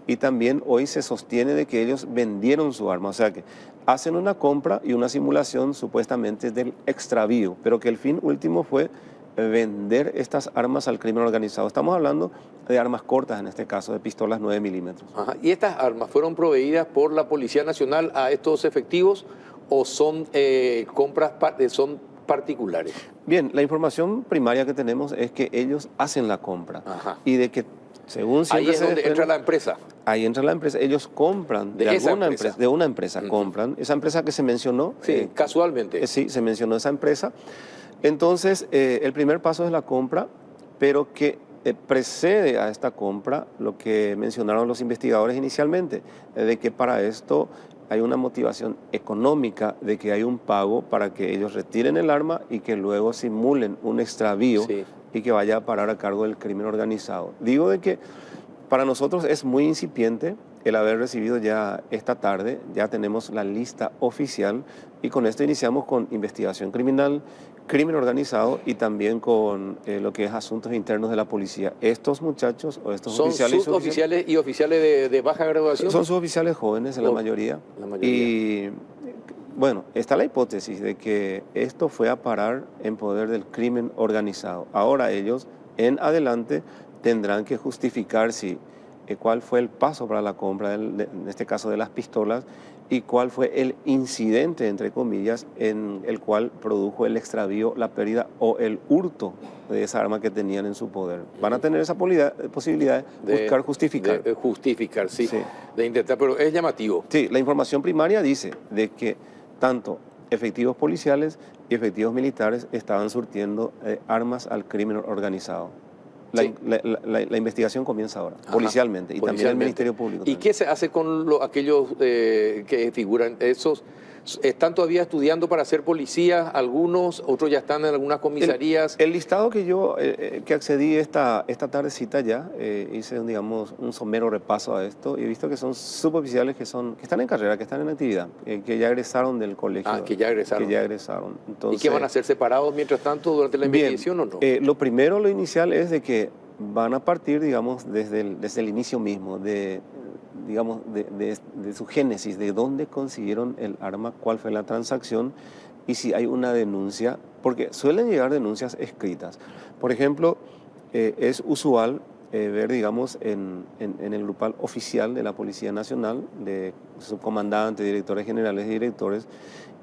y también hoy se sostiene de que ellos vendieron su arma, o sea que hacen una compra y una simulación supuestamente del extravío, pero que el fin último fue vender estas armas al crimen organizado. Estamos hablando de armas cortas, en este caso, de pistolas 9 milímetros. Ajá. ¿Y estas armas fueron proveídas por la Policía Nacional a estos efectivos o son compras, son particulares? Bien, la información primaria que tenemos es que ellos hacen la compra. Ajá. Y de que, según siempre ahí es donde entra la empresa. Ahí entra la empresa. Ellos compran de una empresa, compran. Esa empresa que se mencionó. Sí, casualmente. Sí, se mencionó esa empresa. Entonces, el primer paso es la compra, pero que precede a esta compra lo que mencionaron los investigadores inicialmente, de que para esto hay una motivación económica, de que hay un pago para que ellos retiren el arma y que luego simulen un extravío, sí, y que vaya a parar a cargo del crimen organizado. Digo de que para nosotros es muy incipiente el haber recibido ya esta tarde, ya tenemos la lista oficial y con esto iniciamos con investigación criminal, crimen organizado y también con lo que es asuntos internos de la policía. Estos muchachos o estos oficiales... ¿Son suboficiales y oficiales de baja graduación? Son suboficiales jóvenes en la mayoría. Y bueno, está la hipótesis de que esto fue a parar en poder del crimen organizado. Ahora ellos en adelante tendrán que justificar cuál fue el paso para la compra, en este caso de las pistolas, y cuál fue el incidente, entre comillas, en el cual produjo el extravío, la pérdida o el hurto de esa arma que tenían en su poder. Van a tener esa posibilidad de buscar justificar. De justificar, sí, sí, de intentar, pero es llamativo. Sí, la información primaria dice de que tanto efectivos policiales y efectivos militares estaban surtiendo armas al crimen organizado. La investigación comienza ahora, policialmente, y también el Ministerio Público. ¿Y qué se hace con aquellos que figuran? ¿Esos están todavía estudiando para ser policías? Algunos, otros ya están en algunas comisarías. El listado que yo que accedí esta tardecita ya, hice un somero repaso a esto y he visto que son suboficiales que están en carrera, que están en actividad, que ya egresaron del colegio. Ah, que ya egresaron. Que ya egresaron. Entonces, ¿y qué van a ser separados mientras tanto durante la investigación o no? Lo inicial es de que van a partir, digamos, desde el inicio mismo, de su génesis, de dónde consiguieron el arma, cuál fue la transacción y si hay una denuncia, porque suelen llegar denuncias escritas. Por ejemplo, es usual ver, digamos, en el grupal oficial de la Policía Nacional, de subcomandantes, directores generales y directores,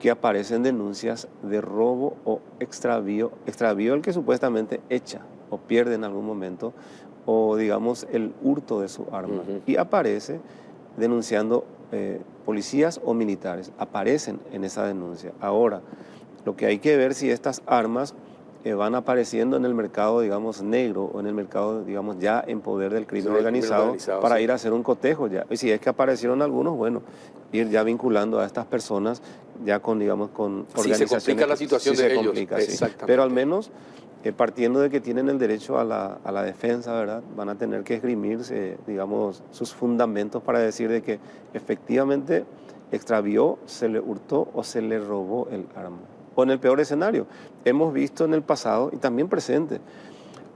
que aparecen denuncias de robo o extravío el que supuestamente echa o pierde en algún momento, o digamos el hurto de su arma. Y aparece denunciando policías o militares, aparecen en esa denuncia. Ahora, lo que hay que ver si estas armas van apareciendo en el mercado, digamos, negro, o en el mercado, digamos, ya en poder del crimen organizado, para ir a hacer un cotejo ya. Y si es que aparecieron algunos, bueno, ir ya vinculando a estas personas ya con, digamos, con organizaciones. Se complica la situación de ellos. Complica, sí. Pero al menos partiendo de que tienen el derecho a la defensa, ¿verdad? Van a tener que esgrimirse, digamos, sus fundamentos para decir de que efectivamente extravió, se le hurtó o se le robó el arma. O en el peor escenario, hemos visto en el pasado y también presente,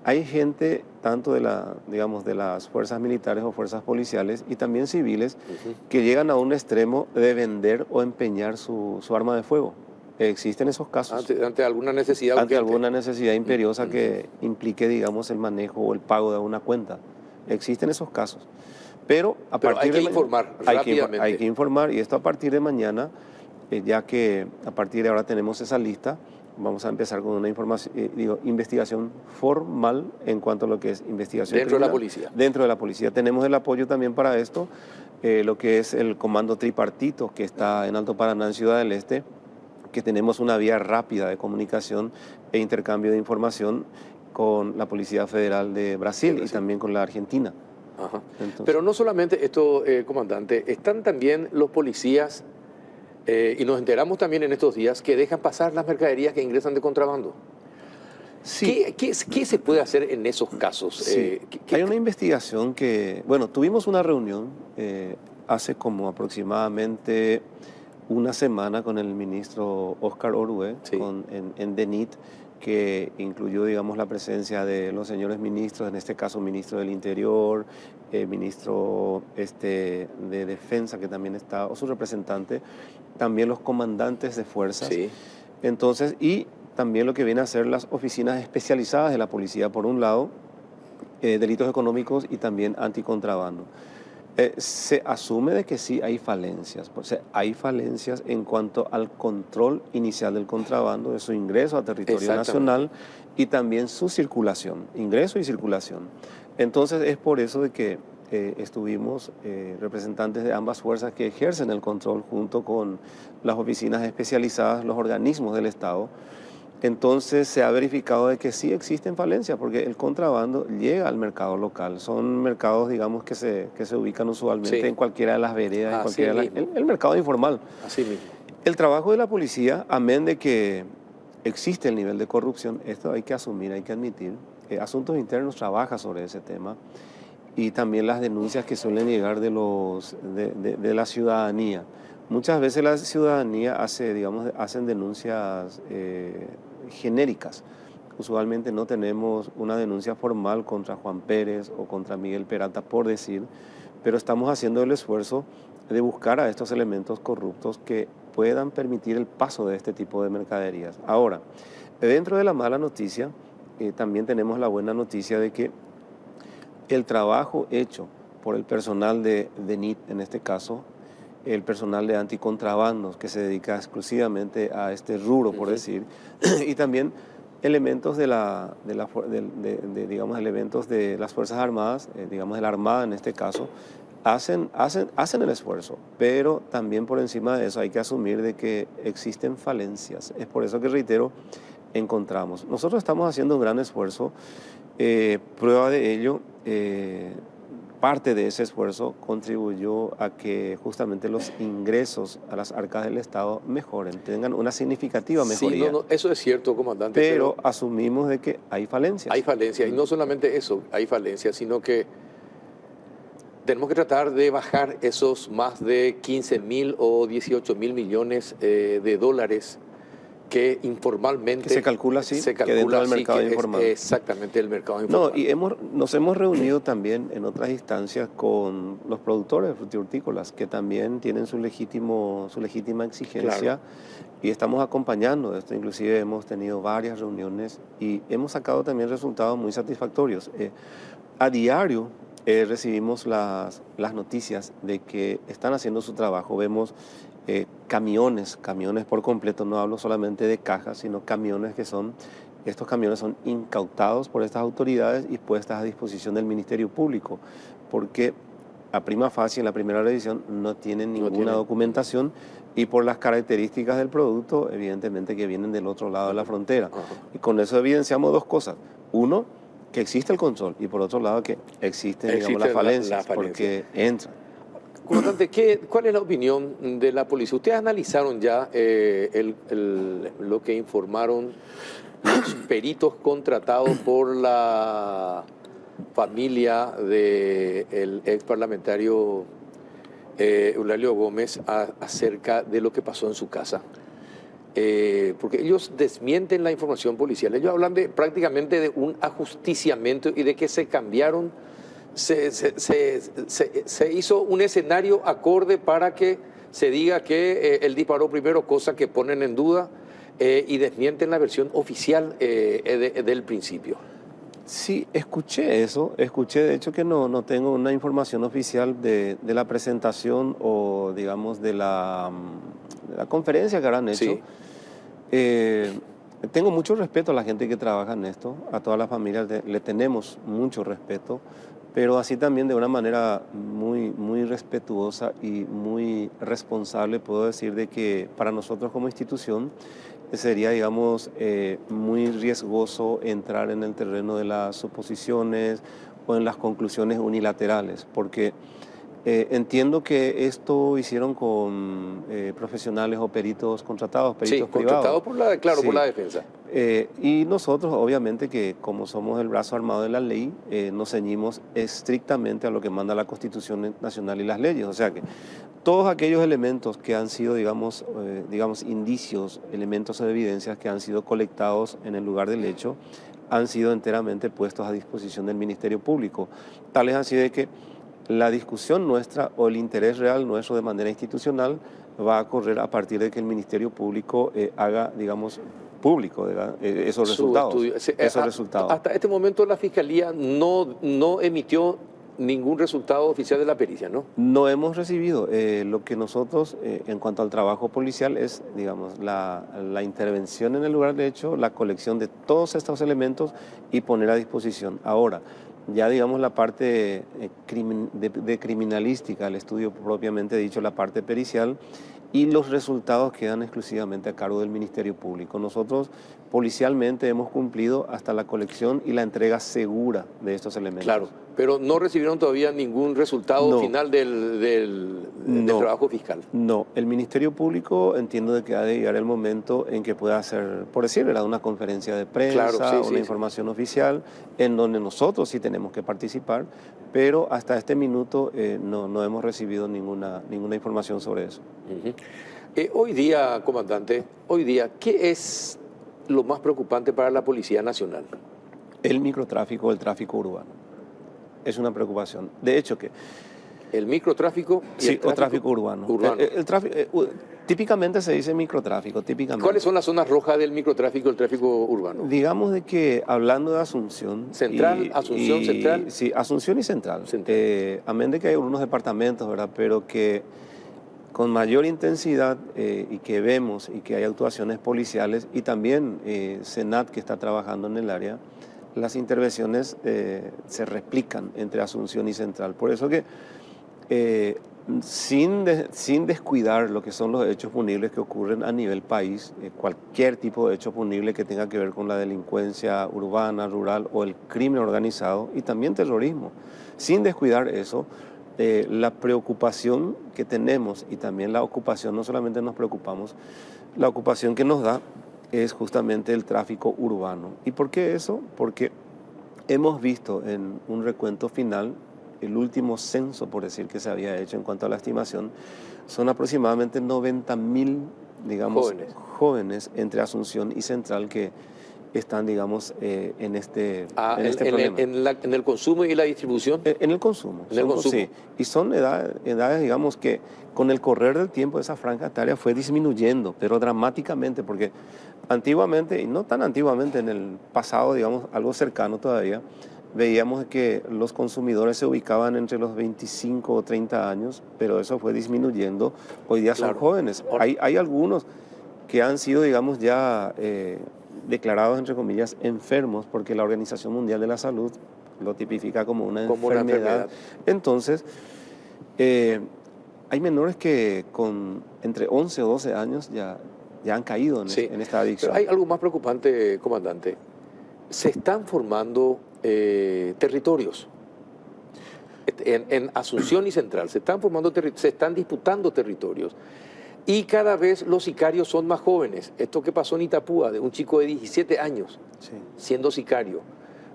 hay gente tanto de las fuerzas militares o fuerzas policiales y también civiles que llegan a un extremo de vender o empeñar su arma de fuego. Existen esos casos. Ante alguna necesidad. Ante alguna necesidad imperiosa que implique, digamos, el manejo o el pago de una cuenta. Existen esos casos. Pero hay que informar rápidamente. Hay que informar, y esto a partir de mañana, ya que a partir de ahora tenemos esa lista, vamos a empezar con una investigación formal en cuanto a lo que es investigación dentro criminal. de la policía. Dentro de la policía. Tenemos el apoyo también para esto, lo que es el comando tripartito que está en Alto Paraná, en Ciudad del Este, que tenemos una vía rápida de comunicación e intercambio de información con la Policía Federal de Brasil y también con la Argentina. Ajá. Pero no solamente esto, comandante, están también los policías, y nos enteramos también en estos días, que dejan pasar las mercaderías que ingresan de contrabando. Sí. ¿Qué se puede hacer en esos casos? Sí. Hay una investigación que, bueno, tuvimos una reunión hace como aproximadamente una semana con el ministro Óscar Orué, sí, en DENIT, que incluyó, digamos, la presencia de los señores ministros, en este caso ministro del Interior, ministro de Defensa, que también está, o su representante, también los comandantes de fuerzas. Sí. Entonces, y también lo que viene a ser las oficinas especializadas de la policía, por un lado, delitos económicos y también anticontrabando. Se asume de que sí hay falencias, o sea, hay falencias en cuanto al control inicial del contrabando, de su ingreso a territorio nacional y también su circulación, ingreso y circulación. Entonces es por eso de que estuvimos representantes de ambas fuerzas que ejercen el control junto con las oficinas especializadas, los organismos del Estado. Entonces se ha verificado de que sí existen falencias porque el contrabando llega al mercado local. Son mercados, digamos, que se ubican usualmente en cualquiera de las veredas, el mercado informal. Así mismo. El trabajo de la policía, amén de que existe el nivel de corrupción, esto hay que asumir, hay que admitir. Asuntos Internos trabaja sobre ese tema y también las denuncias que suelen llegar de la ciudadanía. Muchas veces la ciudadanía hacen denuncias genéricas. Usualmente no tenemos una denuncia formal contra Juan Pérez o contra Miguel Peralta, por decir, pero estamos haciendo el esfuerzo de buscar a estos elementos corruptos que puedan permitir el paso de este tipo de mercaderías. Ahora, dentro de la mala noticia, también tenemos la buena noticia de que el trabajo hecho por el personal de DENIT, en este caso, el personal de anticontrabandos que se dedica exclusivamente a este rubro, por decir, y también elementos elementos de las Fuerzas Armadas, digamos de la Armada en este caso, hacen el esfuerzo, pero también por encima de eso hay que asumir de que existen falencias. Es por eso que, reitero, encontramos. Nosotros estamos haciendo un gran esfuerzo, prueba de ello, parte de ese esfuerzo contribuyó a que justamente los ingresos a las arcas del Estado mejoren, tengan una significativa mejoría. Sí, eso es cierto, comandante. Pero asumimos de que hay falencias. Hay falencias, y no solamente eso, hay falencias, sino que tenemos que tratar de bajar esos más de 15.000 o 18.000 millones de dólares que informalmente... Que se calcula así, que dentro del mercado informal. Exactamente, el mercado informal. No, y nos hemos reunido también en otras instancias con los productores frutihortícolas, que también tienen su legítima exigencia, claro, y estamos acompañando esto. Inclusive hemos tenido varias reuniones y hemos sacado también resultados muy satisfactorios. A diario recibimos las noticias de que están haciendo su trabajo. Vemos camiones por completo, no hablo solamente de cajas, sino camiones estos camiones son incautados por estas autoridades y puestas a disposición del Ministerio Público, porque a prima facie, en la primera revisión, no tienen ninguna documentación y por las características del producto, evidentemente que vienen del otro lado de la frontera. Y con eso evidenciamos dos cosas. Uno, que existe el control, y por otro lado que existen las falencias, porque entran. Comandante, ¿cuál es la opinión de la policía? ¿Ustedes analizaron ya lo que informaron los peritos contratados por la familia del ex parlamentario Eulalio Gómez acerca de lo que pasó en su casa. Porque ellos desmienten la información policial. Ellos hablan prácticamente de un ajusticiamiento y de que se cambiaron, se hizo un escenario acorde para que se diga que él disparó primero, cosa que ponen en duda, y desmienten la versión oficial del principio. Sí, escuché eso, escuché de hecho que no tengo una información oficial de la presentación o digamos de la conferencia que habrán hecho. Sí. Tengo mucho respeto a la gente que trabaja en esto, a todas las familias le tenemos mucho respeto, pero así también de una manera muy respetuosa y muy responsable puedo decir de que para nosotros como institución sería, digamos, muy riesgoso entrar en el terreno de las suposiciones o en las conclusiones unilaterales, porque entiendo que esto hicieron con profesionales o peritos contratados, peritos privados. Contratados por la defensa. Y nosotros, obviamente, que como somos el brazo armado de la ley, nos ceñimos estrictamente a lo que manda la Constitución Nacional y las leyes. O sea que todos aquellos elementos que han sido, digamos, indicios, elementos o evidencias que han sido colectados en el lugar del hecho, han sido enteramente puestos a disposición del Ministerio Público. Tal es así de que la discusión nuestra o el interés real nuestro de manera institucional va a correr a partir de que el Ministerio Público haga, digamos, público esos resultados. Hasta este momento la Fiscalía no emitió ningún resultado oficial de la pericia, ¿no? No hemos recibido. Lo que nosotros, en cuanto al trabajo policial, es, digamos, la intervención en el lugar de hecho, la colección de todos estos elementos y poner a disposición. Ahora, ya digamos la parte de criminalística, el estudio propiamente dicho, la parte pericial, y los resultados quedan exclusivamente a cargo del Ministerio Público. Nosotros policialmente hemos cumplido hasta la colección y la entrega segura de estos elementos. Claro, pero no recibieron todavía ningún resultado final del trabajo fiscal. No, el Ministerio Público entiendo de que ha de llegar el momento en que pueda hacer, por decirlo, una conferencia de prensa, una información oficial, en donde nosotros sí tenemos que participar, pero hasta este minuto no hemos recibido ninguna información sobre eso. Hoy día, comandante, ¿qué es lo más preocupante para la Policía Nacional? El microtráfico, el tráfico urbano. Es una preocupación. De hecho que... ¿El microtráfico? Sí, o tráfico urbano. El tráfico, típicamente se dice microtráfico, típicamente. ¿Cuáles son las zonas rojas del microtráfico, el tráfico urbano? Digamos de que, hablando de Asunción... ¿Central? ¿Asunción, Central? Sí, Asunción y Central. Amén de que hay algunos departamentos, ¿verdad? Pero que con mayor intensidad y que vemos y que hay actuaciones policiales y también Senat que está trabajando en el área, las intervenciones se replican entre Asunción y Central. Por eso que sin descuidar lo que son los hechos punibles que ocurren a nivel país, cualquier tipo de hecho punible que tenga que ver con la delincuencia urbana, rural o el crimen organizado y también terrorismo, sin descuidar eso, la preocupación que tenemos y también la ocupación, no solamente nos preocupamos, la ocupación que nos da es justamente el tráfico urbano. ¿Y por qué eso? Porque hemos visto en un recuento final, el último censo, por decir, que se había hecho en cuanto a la estimación, son aproximadamente 90.000, digamos, jóvenes entre Asunción y Central que están, digamos, en este problema. ¿En el consumo y la distribución? En el consumo. Sí. Y son edades, digamos, que con el correr del tiempo esa franja etaria fue disminuyendo, pero dramáticamente, porque antiguamente, y no tan antiguamente, en el pasado, digamos, algo cercano todavía, veíamos que los consumidores se ubicaban entre los 25 o 30 años, pero eso fue disminuyendo. Hoy día son jóvenes. Hay algunos que han sido, digamos, ya declarados, entre comillas, enfermos, porque la Organización Mundial de la Salud lo tipifica como una enfermedad. Entonces, hay menores que con entre 11 o 12 años ya han caído en esta adicción. Pero hay algo más preocupante, comandante. Se están formando territorios. En Asunción y Central se están disputando territorios. Y cada vez los sicarios son más jóvenes. Esto que pasó en Itapúa, de un chico de 17 años Sí. siendo sicario,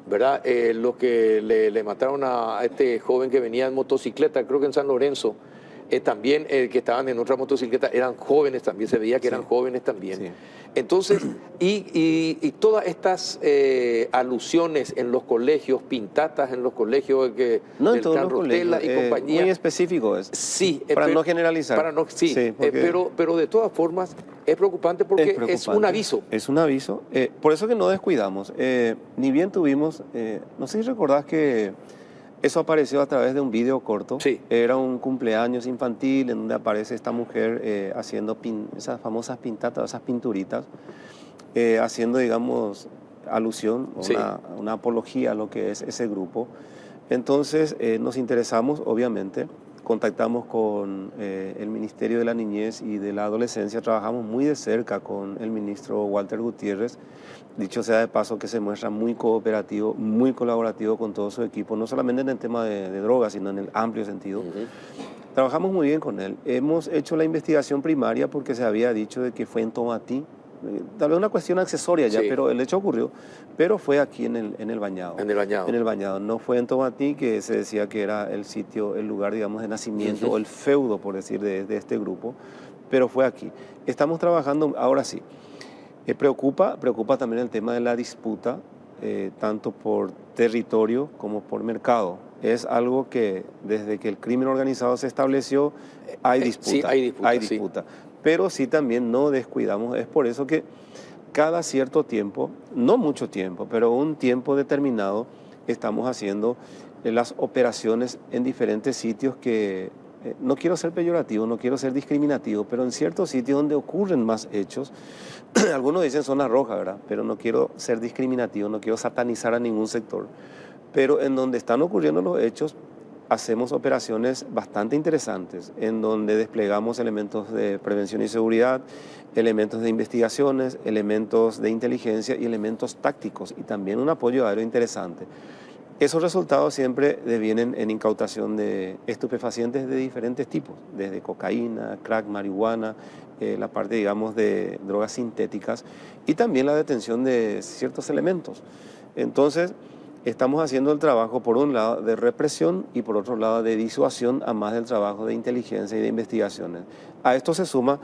¿verdad? Lo que le mataron a este joven que venía en motocicleta, creo que en San Lorenzo, también que estaban en otra motocicleta, eran jóvenes también, se veía que eran jóvenes también. Sí. Entonces, y todas estas alusiones en los colegios, pintatas en los colegios No en del todos Can los Rotella colegios, y compañía. muy específico es. Sí, Para pero- no generalizar. sí, porque pero de todas formas es preocupante porque es un preocupante. aviso. Es un aviso. Por eso que no descuidamos. Ni bien tuvimos, no sé si recordás que eso apareció a través de un video corto. Sí. Era un cumpleaños infantil en donde aparece esta mujer haciendo esas famosas pintatas, esas pinturitas, haciendo, digamos, alusión, Sí. una apología a lo que es ese grupo. Entonces nos interesamos, obviamente, contactamos con el Ministerio de la Niñez y de la Adolescencia, trabajamos muy de cerca con el ministro Walter Gutiérrez, dicho sea de paso que se muestra muy cooperativo, muy colaborativo con todo su equipo, no solamente en el tema de drogas, sino en el amplio sentido. Trabajamos muy bien con él. Hemos hecho la investigación primaria porque se había dicho de que fue en Tomatí, tal vez una cuestión accesoria ya, Sí. pero el hecho ocurrió, pero fue aquí en el Bañado. En el Bañado. En el Bañado, no fue en Tomatí, que se decía que era el sitio, el lugar, digamos, de nacimiento o el feudo, por decir, de este grupo, pero fue aquí. Estamos trabajando, ahora sí, preocupa también el tema de la disputa, tanto por territorio como por mercado. Es algo que desde que el crimen organizado se estableció hay disputa. Sí, hay disputa, sí. Pero sí también no descuidamos. Es por eso que cada cierto tiempo, no mucho tiempo, pero un tiempo determinado, estamos haciendo las operaciones en diferentes sitios que, no quiero ser peyorativo, no quiero ser discriminativo, pero en ciertos sitios donde ocurren más hechos, algunos dicen zona roja, ¿verdad? Pero no quiero ser discriminativo, no quiero satanizar a ningún sector, pero en donde están ocurriendo los hechos, hacemos operaciones bastante interesantes, en donde desplegamos elementos de prevención y seguridad, elementos de investigaciones, elementos de inteligencia y elementos tácticos, y también un apoyo aéreo interesante. Esos resultados siempre devienen en incautación de estupefacientes de diferentes tipos, desde cocaína, crack, marihuana, la parte, digamos, de drogas sintéticas y también la detención de ciertos elementos. Entonces, estamos haciendo el trabajo, por un lado, de represión y por otro lado, de disuasión, a más del trabajo de inteligencia y de investigaciones. A esto se suma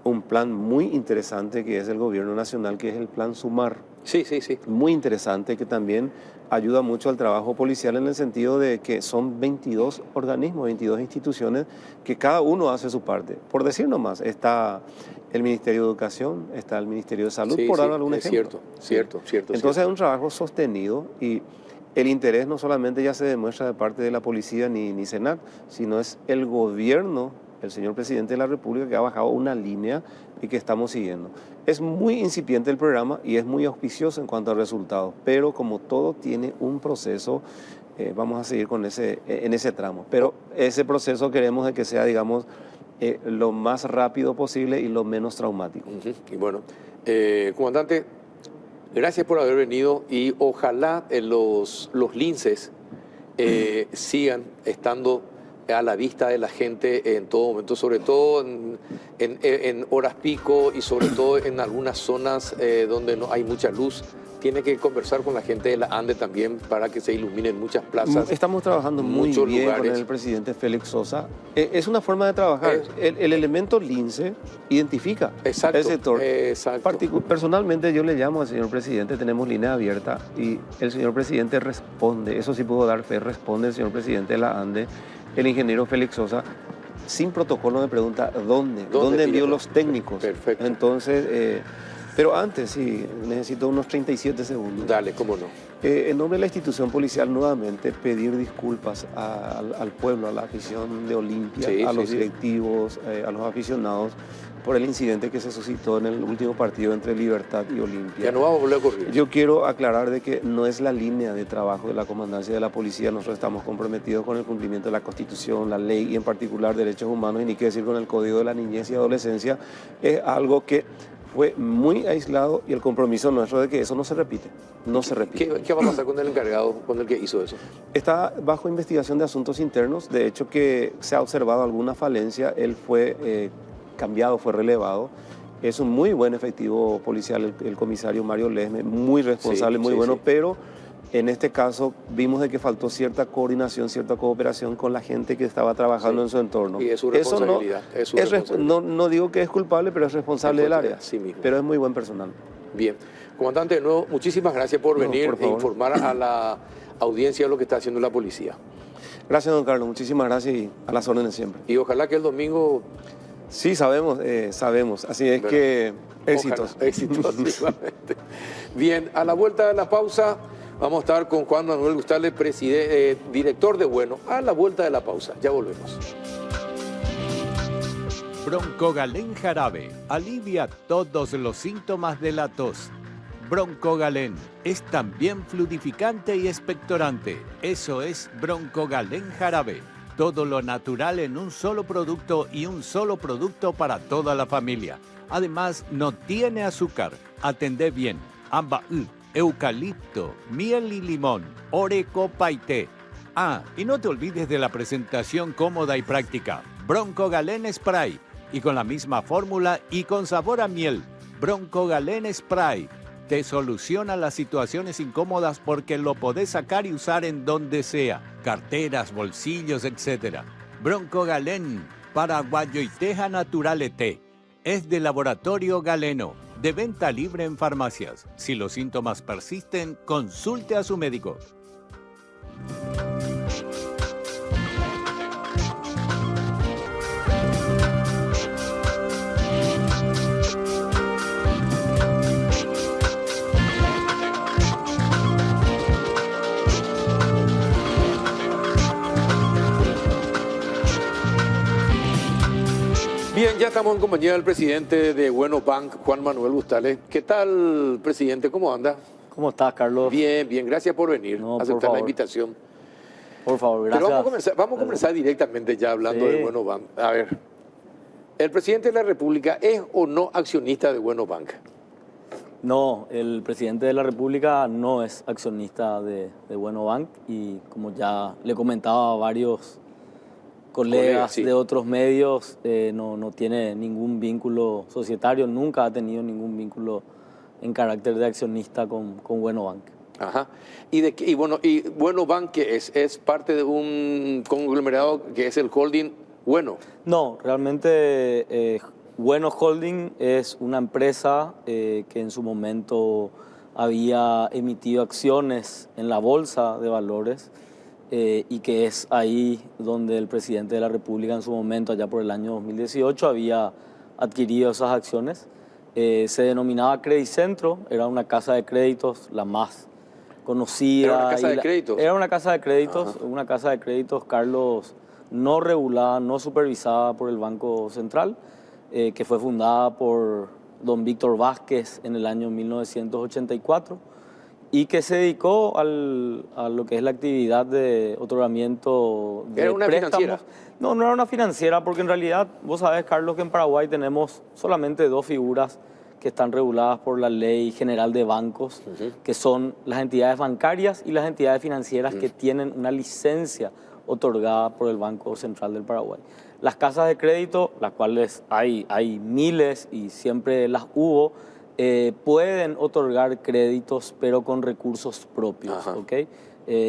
un plan muy interesante que es el Gobierno Nacional, que es el Plan Sumar. Sí, sí, sí. Muy interesante, que también ayuda mucho al trabajo policial en el sentido de que son 22 organismos, 22 instituciones, que cada uno hace su parte. Por decir nomás, está el Ministerio de Educación, está el Ministerio de Salud, Sí, por dar sí, algún es ejemplo. cierto. Entonces es un trabajo sostenido y el interés no solamente ya se demuestra de parte de la policía ni SENAC, sino es el gobierno, el señor presidente de la República, que ha bajado una línea y que estamos siguiendo. Es muy incipiente el programa y es muy auspicioso en cuanto a resultados, pero como todo tiene un proceso, vamos a seguir con en ese tramo. Pero ese proceso queremos de que sea, digamos, lo más rápido posible y lo menos traumático. Y bueno, comandante, gracias por haber venido y ojalá los linces sigan estando a la vista de la gente en todo momento, sobre todo en horas pico y sobre todo en algunas zonas donde no hay mucha luz. Tiene que conversar con la gente de la ANDE también para que se iluminen muchas plazas. Estamos trabajando muy muchos bien lugares. con el presidente Félix Sosa. Es una forma de trabajar. El elemento lince identifica Exacto, el sector. exacto. Personalmente yo le llamo al señor presidente, tenemos línea abierta y el señor presidente responde, eso sí puedo dar fe, responde el señor presidente de la ANDE, el ingeniero Félix Sosa, sin protocolo me pregunta ¿dónde envío los técnicos? Perfecto. Entonces, pero antes sí, necesito unos 37 segundos. Dale, cómo no. En nombre de la institución policial, nuevamente pedir disculpas al pueblo, a la afición de Olimpia, Sí, a sí, los sí. directivos, a los aficionados, por el incidente que se suscitó en el último partido entre Libertad y Olimpia. Ya no vamos a volver a ocurrir. Yo quiero aclarar de que no es la línea de trabajo de la comandancia de la policía. Nosotros estamos comprometidos con el cumplimiento de la Constitución, la ley y en particular derechos humanos, y ni qué decir con el Código de la Niñez y Adolescencia. Es algo que fue muy aislado y el compromiso nuestro de que eso no se repite. No se repite. ¿Qué va a pasar con el encargado, con el que hizo eso? Está bajo investigación de asuntos internos. De hecho, que se ha observado alguna falencia. Él fue cambiado, fue relevado. Es un muy buen efectivo policial el comisario Mario Lesme, muy responsable, muy bueno, pero en este caso vimos de que faltó cierta coordinación, cierta cooperación con la gente que estaba trabajando en su entorno. Y es su responsabilidad. No digo que es culpable, pero es responsable del área. Sí mismo. Pero es muy buen personal. Bien. Comandante, de nuevo, muchísimas gracias por venir e informar a la audiencia de lo que está haciendo la policía. Gracias, don Carlos. Muchísimas gracias y a las órdenes siempre. Y ojalá que el domingo... Sí, sabemos. Así es que éxitos. Ojalá, éxitos, igualmente. Bien, a la vuelta de la pausa vamos a estar con Juan Manuel Gustales, director de Bueno. A la vuelta de la pausa, ya volvemos. Broncogalén Jarabe alivia todos los síntomas de la tos. Broncogalén es también fluidificante y expectorante. Eso es Broncogalén Jarabe. Todo lo natural en un solo producto y un solo producto para toda la familia. Además, no tiene azúcar. Atendé bien. Ambaú, eucalipto, miel y limón, oreco paité. Ah, y no te olvides de la presentación cómoda y práctica. Broncogalén Spray. Y con la misma fórmula y con sabor a miel. Broncogalén Spray. Te soluciona las situaciones incómodas porque lo podés sacar y usar en donde sea. Carteras, bolsillos, etc. Broncogalén, paraguayo y teja naturale té. Es de Laboratorio Galeno, de venta libre en farmacias. Si los síntomas persisten, consulte a su médico. Bien, ya estamos en compañía del presidente de Bueno Bank, Juan Manuel Gustales. ¿Qué tal, presidente? ¿Cómo anda? ¿Cómo estás, Carlos? Bien, bien. Gracias por venir, aceptar la invitación. Por favor, gracias. Pero vamos a comenzar directamente ya hablando de Bueno Bank. A ver, ¿el presidente de la República es o no accionista de Bueno Bank? No, el presidente de la República no es accionista de Bueno Bank y como ya le comentaba a varios colegas de otros medios, no tiene ningún vínculo societario, nunca ha tenido ningún vínculo en carácter de accionista con Bueno Bank. Ajá. Y Bueno Bank, ¿qué es? ¿Es parte de un conglomerado que es el holding Bueno? No, realmente Bueno Holding es una empresa que en su momento había emitido acciones en la bolsa de valores y que es ahí donde el presidente de la República en su momento, allá por el año 2018, había adquirido esas acciones. Se denominaba Credicentro, era una casa de créditos la más conocida. ¿Era una casa de créditos? Era una casa de créditos, una casa de créditos, Carlos, no regulada, no supervisada por el Banco Central, que fue fundada por don Víctor Vázquez en el año 1984 y que se dedicó a lo que es la actividad de otorgamiento de ¿Era una préstamos. financiera? No era una financiera porque en realidad, vos sabés, Carlos, que en Paraguay tenemos solamente dos figuras que están reguladas por la Ley General de Bancos, que son las entidades bancarias y las entidades financieras que tienen una licencia otorgada por el Banco Central del Paraguay. Las casas de crédito, las cuales hay miles y siempre las hubo, pueden otorgar créditos pero con recursos propios, ¿ok?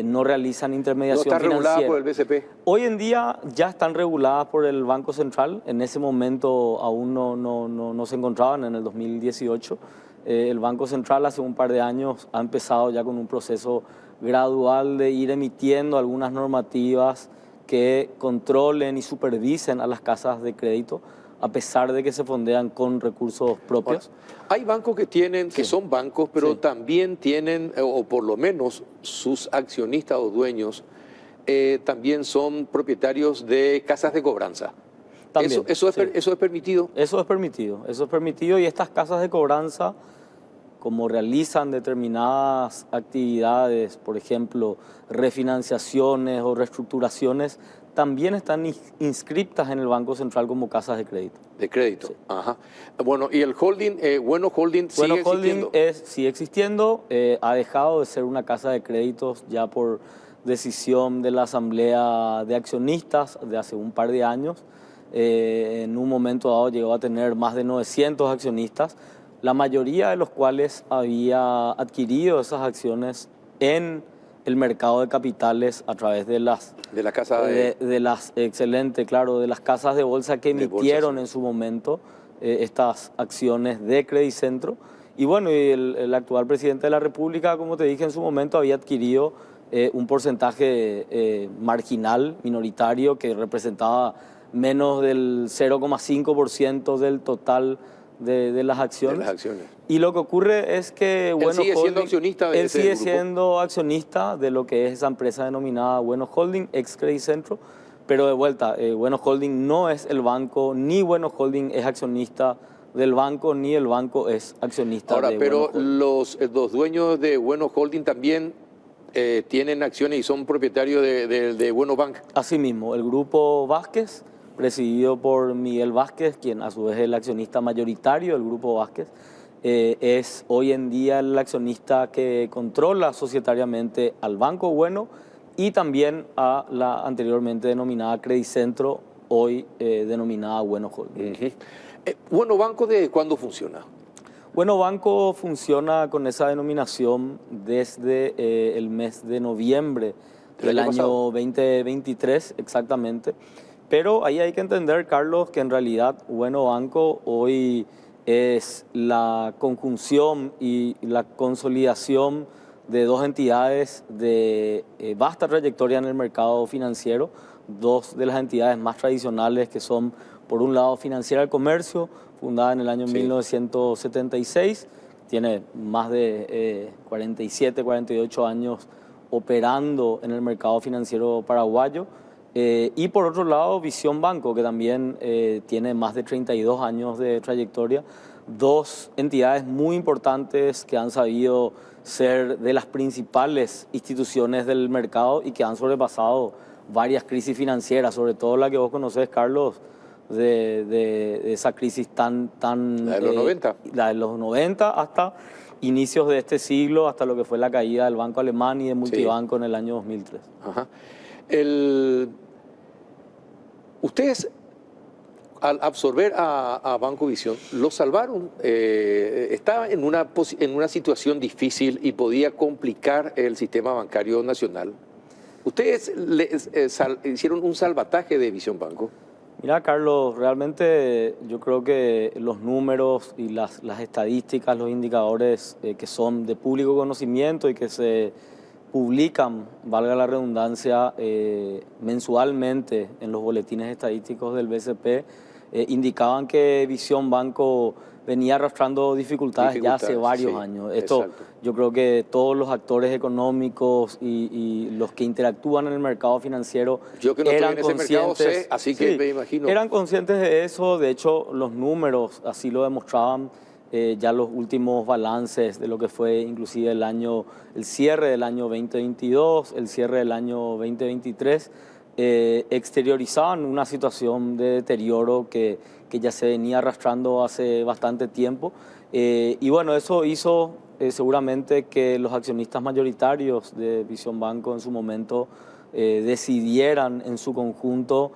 No realizan intermediación financiera. ¿No está regulada por el BCP? Hoy en día ya están reguladas por el Banco Central. En ese momento aún no se encontraban, en el 2018. El Banco Central hace un par de años ha empezado ya con un proceso gradual de ir emitiendo algunas normativas que controlen y supervisen a las casas de crédito, a pesar de que se fondean con recursos propios. Ahora, hay bancos que son bancos, pero también tienen, o por lo menos sus accionistas o dueños, también son propietarios de casas de cobranza. También, ¿Eso es permitido? Eso es permitido y estas casas de cobranza, como realizan determinadas actividades, por ejemplo, refinanciaciones o reestructuraciones, también están inscriptas en el Banco Central como casas de crédito. De crédito, sí. Ajá. Bueno, ¿y el holding, Bueno Holding sigue existiendo? Sigue existiendo, ha dejado de ser una casa de créditos ya por decisión de la Asamblea de Accionistas de hace un par de años. En un momento dado llegó a tener más de 900 accionistas, la mayoría de los cuales había adquirido esas acciones en el mercado de capitales a través de las la casa de las claro, de las casas de bolsa que emitieron en su momento estas acciones de Credicentro. Y bueno, y el actual presidente de la República, como te dije en su momento, había adquirido un porcentaje marginal, minoritario, que representaba menos del 0,5% del total de las acciones. Y lo que ocurre es que Bueno Holding, él sigue siendo accionista de lo que es esa empresa denominada Bueno Holding, ex Credicentro, pero de vuelta, Bueno Holding no es el banco, ni Bueno Holding es accionista del banco, ni el banco es accionista Ahora, de pero Bueno Holding. los dueños de Bueno Holding también tienen acciones y son propietarios de Bueno Bank. Asimismo, el grupo Vázquez, presidido por Miguel Vázquez, quien a su vez es el accionista mayoritario del grupo Vázquez, es hoy en día el accionista que controla societariamente al Banco Bueno y también a la anteriormente denominada Credicentro, hoy denominada Bueno Holding. ¿Bueno Banco de cuándo funciona? Bueno Banco funciona con esa denominación desde el mes de noviembre del año 2023, exactamente. Pero ahí hay que entender, Carlos, que en realidad Bueno Banco hoy es la conjunción y la consolidación de dos entidades de vasta trayectoria en el mercado financiero, dos de las entidades más tradicionales que son, por un lado, Financiera del Comercio, fundada en el año 1976, tiene más de 47, 48 años operando en el mercado financiero paraguayo, y por otro lado Visión Banco, que también tiene más de 32 años de trayectoria, dos entidades muy importantes que han sabido ser de las principales instituciones del mercado y que han sobrepasado varias crisis financieras, sobre todo la que vos conocés, Carlos, de esa crisis tan la de los 90. La de los 90 hasta inicios de este siglo, hasta lo que fue la caída del Banco Alemán y de Multibanco en el año 2003. Ajá. Ustedes, al absorber a Banco Visión, lo salvaron. Estaba en una situación difícil y podía complicar el sistema bancario nacional. ¿Ustedes hicieron un salvataje de Visión Banco? Mira, Carlos, realmente yo creo que los números y las estadísticas, los indicadores que son de público conocimiento y que se publican, valga la redundancia, mensualmente en los boletines estadísticos del BCP, indicaban que Visión Banco venía arrastrando dificultades ya hace varios años. Esto, exacto. Yo creo que todos los actores económicos y los que interactúan en el mercado financiero yo que no eran estoy en ese mercado sé, así que me imagino. Eran conscientes de eso, de hecho los números así lo demostraban. Ya los últimos balances de lo que fue inclusive el cierre del año 2022, el cierre del año 2023, exteriorizaban una situación de deterioro que ya se venía arrastrando hace bastante tiempo. Y bueno, eso hizo seguramente que los accionistas mayoritarios de Visión Banco en su momento decidieran en su conjunto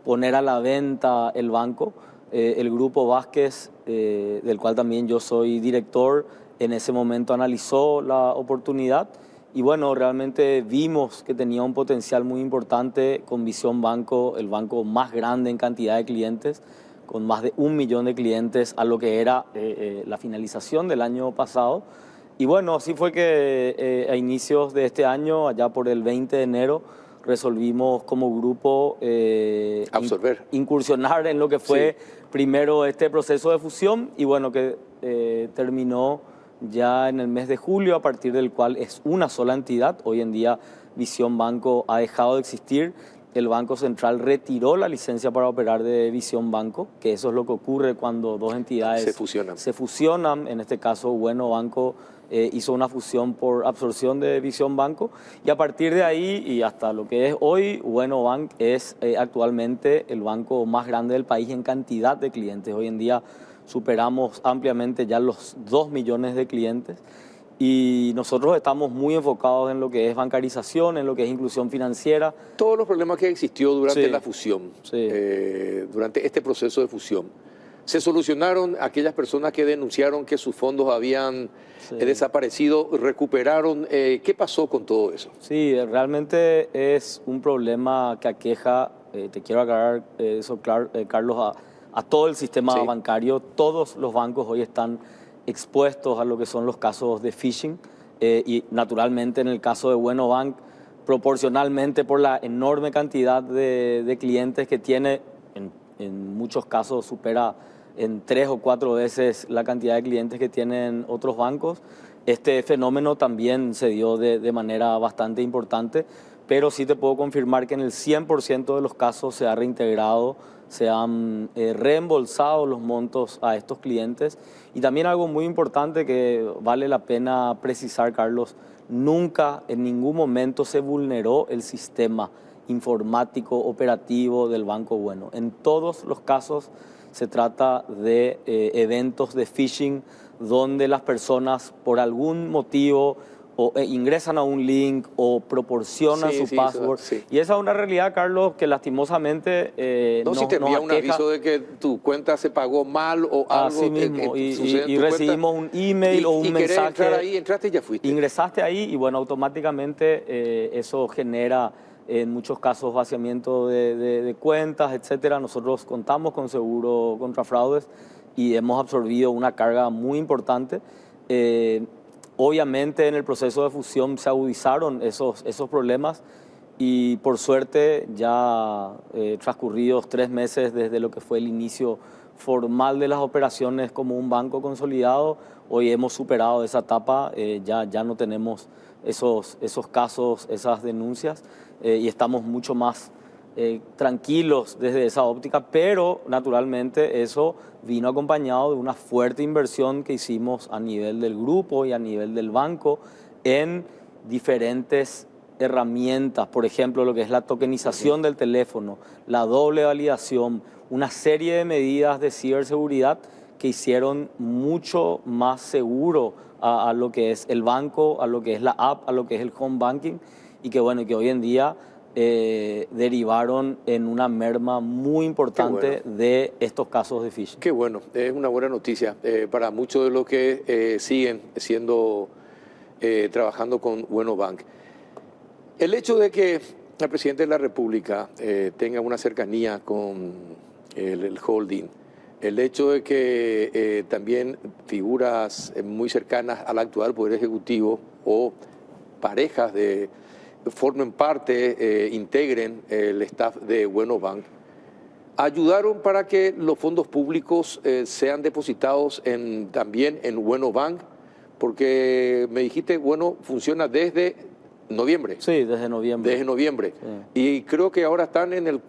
poner a la venta el banco. El grupo Vázquez, del cual también yo soy director, en ese momento analizó la oportunidad y bueno, realmente vimos que tenía un potencial muy importante con Visión Banco, el banco más grande en cantidad de clientes, con más de 1 millón de clientes a lo que era la finalización del año pasado. Y bueno, así fue que a inicios de este año, allá por el 20 de enero, resolvimos como grupo incursionar en lo que fue primero este proceso de fusión y bueno, que terminó ya en el mes de julio, a partir del cual es una sola entidad. Hoy en día Visión Banco ha dejado de existir. El Banco Central retiró la licencia para operar de Visión Banco, que eso es lo que ocurre cuando dos entidades se fusionan. En este caso, Bueno Banco hizo una fusión por absorción de Visión Banco y a partir de ahí y hasta lo que es hoy, Bueno Bank es actualmente el banco más grande del país en cantidad de clientes. Hoy en día superamos ampliamente ya los 2 millones de clientes Y nosotros estamos muy enfocados en lo que es bancarización, en lo que es inclusión financiera. Todos los problemas que existió durante Sí. la fusión, Sí. durante este proceso de fusión, ¿se solucionaron? Aquellas personas que denunciaron que sus fondos habían desaparecido, recuperaron. ¿Qué pasó con todo eso? Sí, realmente es un problema que aqueja, te quiero aclarar eso, Carlos, a todo el sistema Sí. bancario. Todos los bancos hoy están expuestos a lo que son los casos de phishing y naturalmente en el caso de Bueno Bank, proporcionalmente por la enorme cantidad de clientes que tiene, en muchos casos supera en 3 o 4 veces la cantidad de clientes que tienen otros bancos. Este fenómeno también se dio de manera bastante importante, pero sí te puedo confirmar que en el 100% de los casos se ha reintegrado, se han reembolsado los montos a estos clientes. Y también algo muy importante que vale la pena precisar, Carlos, nunca en ningún momento se vulneró el sistema informático operativo del Banco Bueno. En todos los casos se trata de eventos de phishing donde las personas por algún motivo ingresan a un link o proporcionan su password. Sí. Y esa es una realidad, Carlos, que lastimosamente Si te envía un aviso de que tu cuenta se pagó mal o algo. Así mismo, y recibimos un email o un mensaje. Entrar ahí, entraste y ya fuiste. Ingresaste ahí y bueno, automáticamente eso genera en muchos casos vaciamiento de cuentas, etcétera. Nosotros contamos con seguro contra fraudes y hemos absorbido una carga muy importante. Obviamente en el proceso de fusión se agudizaron esos problemas y por suerte ya transcurridos 3 meses desde lo que fue el inicio formal de las operaciones como un banco consolidado, hoy hemos superado esa etapa, ya no tenemos esos casos, esas denuncias y estamos mucho más tranquilos desde esa óptica, pero naturalmente eso vino acompañado de una fuerte inversión que hicimos a nivel del grupo y a nivel del banco en diferentes herramientas, por ejemplo, lo que es la tokenización del teléfono, la doble validación, una serie de medidas de ciberseguridad que hicieron mucho más seguro a lo que es el banco, a lo que es la app, a lo que es el home banking y que bueno, que hoy en día derivaron en una merma muy importante de estos casos de phishing. Qué bueno, es una buena noticia para muchos de los que siguen trabajando con Bueno Bank. El hecho de que el presidente de la República tenga una cercanía con el holding, el hecho de que también figuras muy cercanas al actual Poder Ejecutivo o parejas formen parte, integren el staff de Bueno Bank, ayudaron para que los fondos públicos sean depositados también en Bueno Bank, porque me dijiste, bueno, funciona desde noviembre. Sí, desde noviembre. Desde noviembre. Sí. Y creo que ahora están en el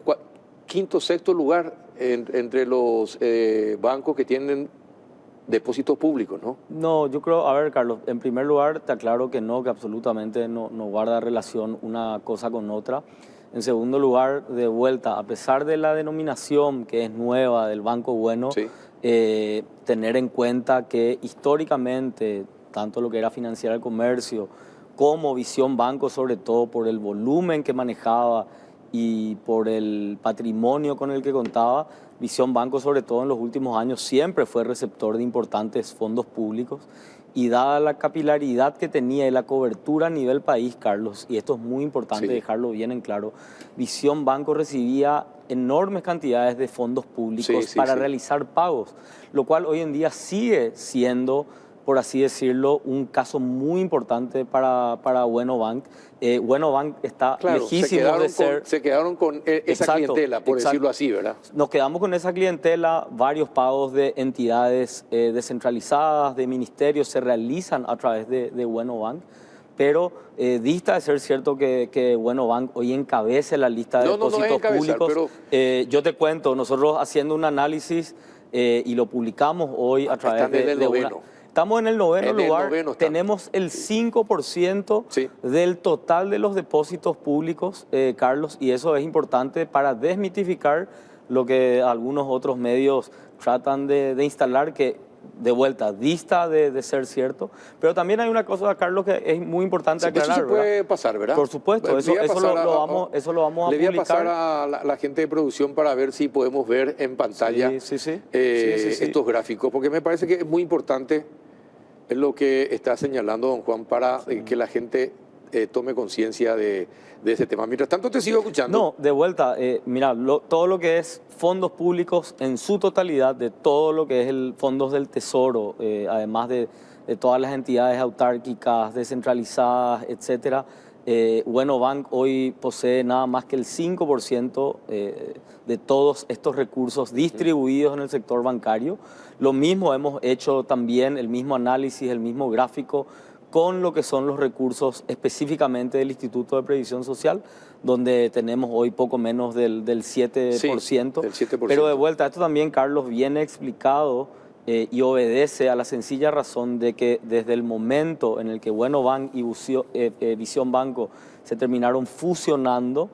quinto, sexto lugar entre los bancos que tienen depósitos públicos, ¿no? No, yo creo, a ver, Carlos, en primer lugar te aclaro que no, que absolutamente no guarda relación una cosa con otra. En segundo lugar, de vuelta, a pesar de la denominación que es nueva del Banco Bueno, Sí. Tener en cuenta que históricamente, tanto lo que era financiar el comercio como Visión Banco, sobre todo por el volumen que manejaba y por el patrimonio con el que contaba, Visión Banco, sobre todo en los últimos años, siempre fue receptor de importantes fondos públicos y dada la capilaridad que tenía y la cobertura a nivel país, Carlos, y esto es muy importante dejarlo bien en claro, Visión Banco recibía enormes cantidades de fondos públicos para realizar pagos, lo cual hoy en día sigue siendo, por así decirlo, un caso muy importante para Bueno Bank. Bueno Bank está lejísimo de ser... Se quedaron con esa clientela, por decirlo así, ¿verdad? Nos quedamos con esa clientela, varios pagos de entidades descentralizadas, de ministerios, se realizan a través de Bueno Bank, pero dista de ser cierto que Bueno Bank hoy encabece la lista de depósitos públicos. Pero... yo te cuento, nosotros haciendo un análisis y lo publicamos hoy a través de una... Estamos en el noveno lugar, tenemos el 5% del total de los depósitos públicos, Carlos, y eso es importante para desmitificar lo que algunos otros medios tratan de instalar, que de vuelta, dista de ser cierto. Pero también hay una cosa, Carlos, que es muy importante aclarar. Eso se puede pasar, ¿verdad? Por supuesto, eso lo vamos a publicar. Le voy a pasar a la gente de producción para ver si podemos ver en pantalla estos gráficos, porque me parece que es muy importante lo que está señalando don Juan para que la gente tome conciencia de ese tema. Mientras tanto te sigo escuchando. No, de vuelta, mira, todo lo que es fondos públicos en su totalidad, de todo lo que es el fondos del Tesoro, además de todas las entidades autárquicas, descentralizadas, etcétera, Bueno Bank hoy posee nada más que el 5% de todos estos recursos distribuidos en el sector bancario. Lo mismo hemos hecho también, el mismo análisis, el mismo gráfico, con lo que son los recursos específicamente del Instituto de Previsión Social, donde tenemos hoy poco menos del 7%. Sí, del 7%. Pero de vuelta, esto también, Carlos, viene explicado y obedece a la sencilla razón de que desde el momento en el que Bueno Bank y Visión Banco se terminaron fusionando,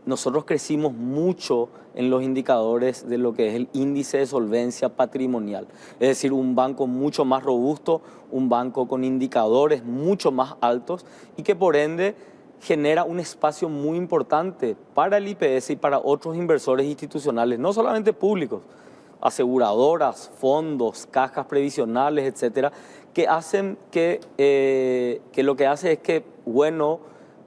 nosotros crecimos mucho en los indicadores de lo que es el índice de solvencia patrimonial. Es decir, un banco mucho más robusto, un banco con indicadores mucho más altos y que por ende genera un espacio muy importante para el IPS y para otros inversores institucionales, no solamente públicos, aseguradoras, fondos, cajas previsionales, etcétera, que hacen que lo que hace es que Bueno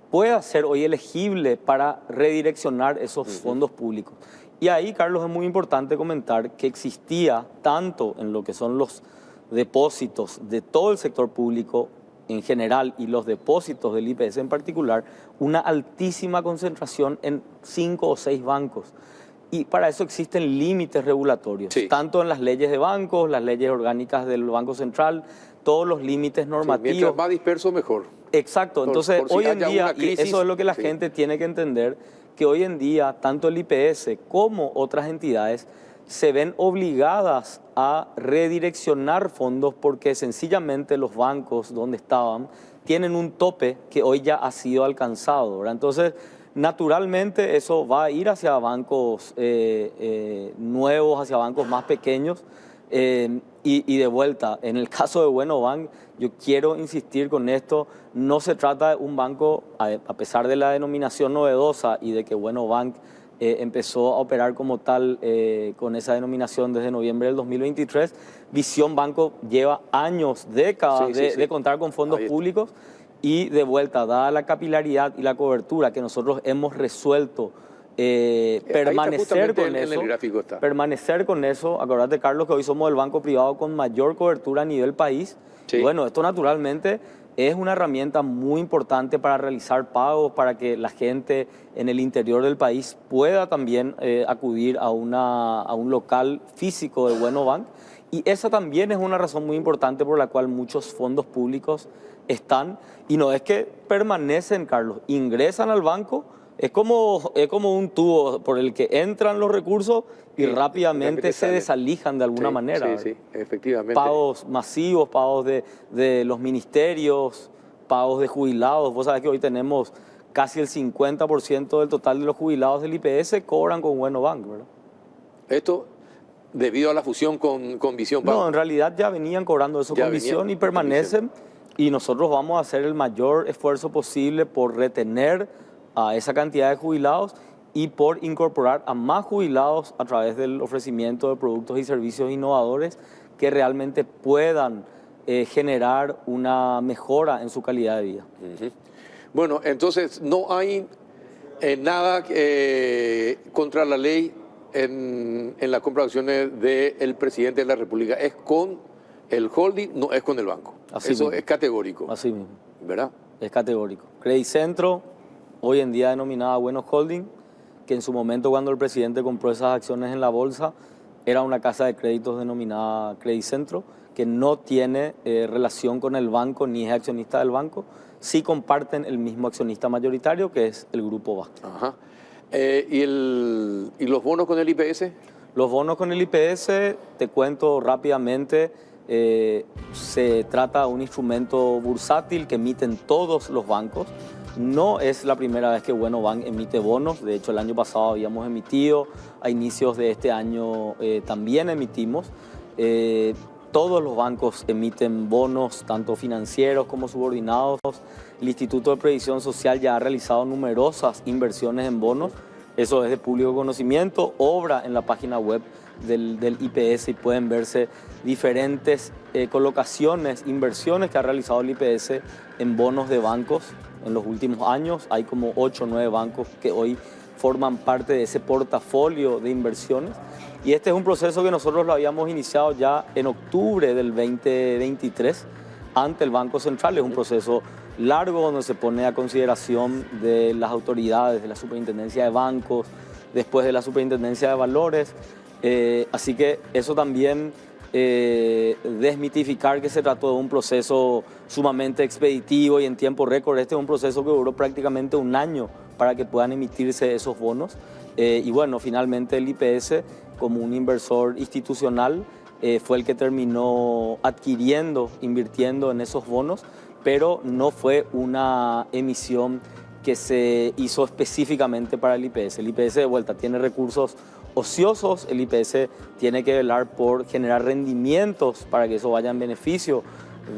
pueda ser hoy elegible para redireccionar esos fondos públicos. Y ahí, Carlos, es muy importante comentar que existía tanto en lo que son los depósitos de todo el sector público en general y los depósitos del IPS en particular, una altísima concentración en 5 o 6 bancos. Y para eso existen límites regulatorios, tanto en las leyes de bancos, las leyes orgánicas del Banco Central, todos los límites normativos. Mientras más disperso, mejor. Exacto, entonces hoy en día, y eso es lo que la gente tiene que entender, que hoy en día tanto el IPS como otras entidades se ven obligadas a redireccionar fondos porque sencillamente los bancos donde estaban tienen un tope que hoy ya ha sido alcanzado, ¿verdad? Entonces, naturalmente eso va a ir hacia bancos nuevos, hacia bancos más pequeños. Y de vuelta, en el caso de Bueno Bank, yo quiero insistir con esto, no se trata de un banco, a pesar de la denominación novedosa y de que Bueno Bank empezó a operar como tal con esa denominación desde noviembre del 2023, Visión Banco lleva años, décadas de contar con fondos públicos y de vuelta, dada la capilaridad y la cobertura que nosotros hemos resuelto, permanecer con eso, acordate, Carlos, que hoy somos el banco privado con mayor cobertura a nivel país. Y bueno, esto naturalmente es una herramienta muy importante para realizar pagos, para que la gente en el interior del país pueda también acudir a un local físico de Bueno Bank. Y esa también es una razón muy importante por la cual muchos fondos públicos están, y no es que permanecen, Carlos, ingresan al banco. Es como un tubo por el que entran los recursos y rápidamente se desalijan de alguna manera. Sí, efectivamente. Pagos masivos, pagos de los ministerios, pagos de jubilados. Vos sabés que hoy tenemos casi el 50% del total de los jubilados del IPS cobran con Bueno Bank, ¿verdad? Esto debido a la fusión con Visión Banco. No, en realidad ya venían cobrando eso con Visión y permanecen. Y nosotros vamos a hacer el mayor esfuerzo posible por retener a esa cantidad de jubilados y por incorporar a más jubilados a través del ofrecimiento de productos y servicios innovadores que realmente puedan generar una mejora en su calidad de vida. Bueno, entonces no hay nada contra la ley en la compra de acciones del presidente de la República. Es con el holding, no es con el banco. Eso es categórico. Así mismo. ¿Verdad? Es categórico. Credit Centro, hoy en día denominada Bueno Holding, que en su momento cuando el presidente compró esas acciones en la bolsa, era una casa de créditos denominada Credit Centro, que no tiene relación con el banco ni es accionista del banco, sí comparten el mismo accionista mayoritario que es el Grupo Vasco. Ajá. ¿Y los bonos con el IPS? Los bonos con el IPS, te cuento rápidamente, se trata de un instrumento bursátil que emiten todos los bancos. No es la primera vez que Bueno Bank emite bonos, de hecho el año pasado habíamos emitido, a inicios de este año también emitimos. Todos los bancos emiten bonos, tanto financieros como subordinados. El Instituto de Previsión Social ya ha realizado numerosas inversiones en bonos. Eso es de público conocimiento, obra en la página web del IPS y pueden verse diferentes colocaciones, inversiones que ha realizado el IPS en bonos de bancos en los últimos años. Hay como 8 o 9 bancos que hoy forman parte de ese portafolio de inversiones. Y este es un proceso que nosotros lo habíamos iniciado ya en octubre del 2023 ante el Banco Central. Es un proceso largo donde se pone a consideración de las autoridades, de la Superintendencia de Bancos, después de la Superintendencia de Valores. Así que eso también desmitificar que se trató de un proceso sumamente expeditivo y en tiempo récord. Este es un proceso que duró prácticamente un año para que puedan emitirse esos bonos. Y bueno, finalmente el IPS, como un inversor institucional, fue el que terminó adquiriendo, invirtiendo en esos bonos, pero no fue una emisión que se hizo específicamente para el IPS. El IPS de vuelta tiene recursos ociosos, el IPS tiene que velar por generar rendimientos para que eso vaya en beneficio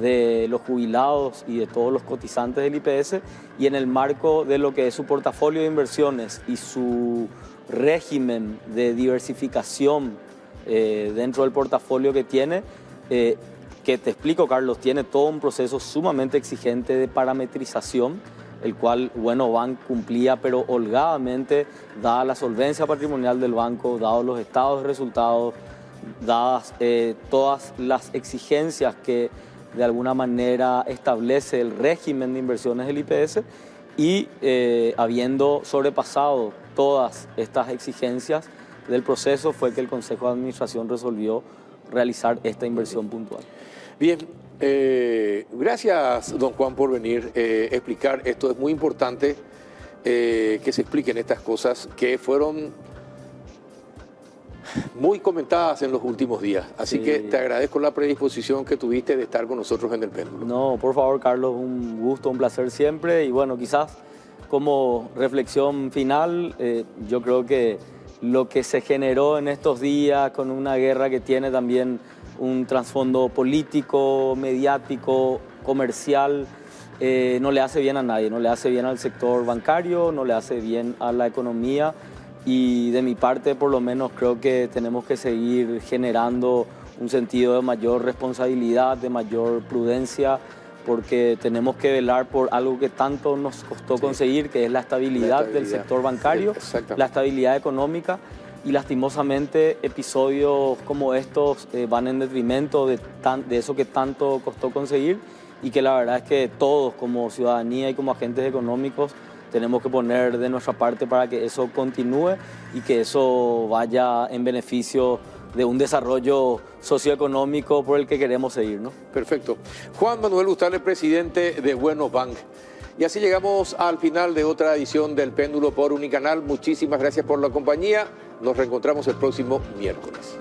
de los jubilados y de todos los cotizantes del IPS, y en el marco de lo que es su portafolio de inversiones y su régimen de diversificación dentro del portafolio que tiene, que te explico, Carlos, tiene todo un proceso sumamente exigente de parametrización, el cual, bueno, Bank cumplía, pero holgadamente, dada la solvencia patrimonial del banco, dados los estados de resultados, dadas todas las exigencias que de alguna manera establece el régimen de inversiones del IPS, y habiendo sobrepasado todas estas exigencias del proceso, fue que el Consejo de Administración resolvió realizar esta inversión puntual. Bien, gracias, don Juan, por venir a explicar esto. Es muy importante que se expliquen estas cosas que fueron muy comentadas en los últimos días. Así que te agradezco la predisposición que tuviste de estar con nosotros en El Péndulo. No, por favor, Carlos, un gusto, un placer siempre. Y bueno, quizás como reflexión final, yo creo que lo que se generó en estos días con una guerra que tiene también un trasfondo político, mediático, comercial, no le hace bien a nadie, no le hace bien al sector bancario, no le hace bien a la economía, y de mi parte por lo menos creo que tenemos que seguir generando un sentido de mayor responsabilidad, de mayor prudencia, porque tenemos que velar por algo que tanto nos costó conseguir, que es la estabilidad del sector bancario, la estabilidad económica, y lastimosamente episodios como estos van en detrimento de eso que tanto costó conseguir, y que la verdad es que todos como ciudadanía y como agentes económicos tenemos que poner de nuestra parte para que eso continúe y que eso vaya en beneficio de un desarrollo socioeconómico por el que queremos seguir, ¿no? Perfecto. Juan Manuel Ustale, presidente de Buenos Bank. Y así llegamos al final de otra edición del Péndulo por Unicanal. Muchísimas gracias por la compañía. Nos reencontramos el próximo miércoles.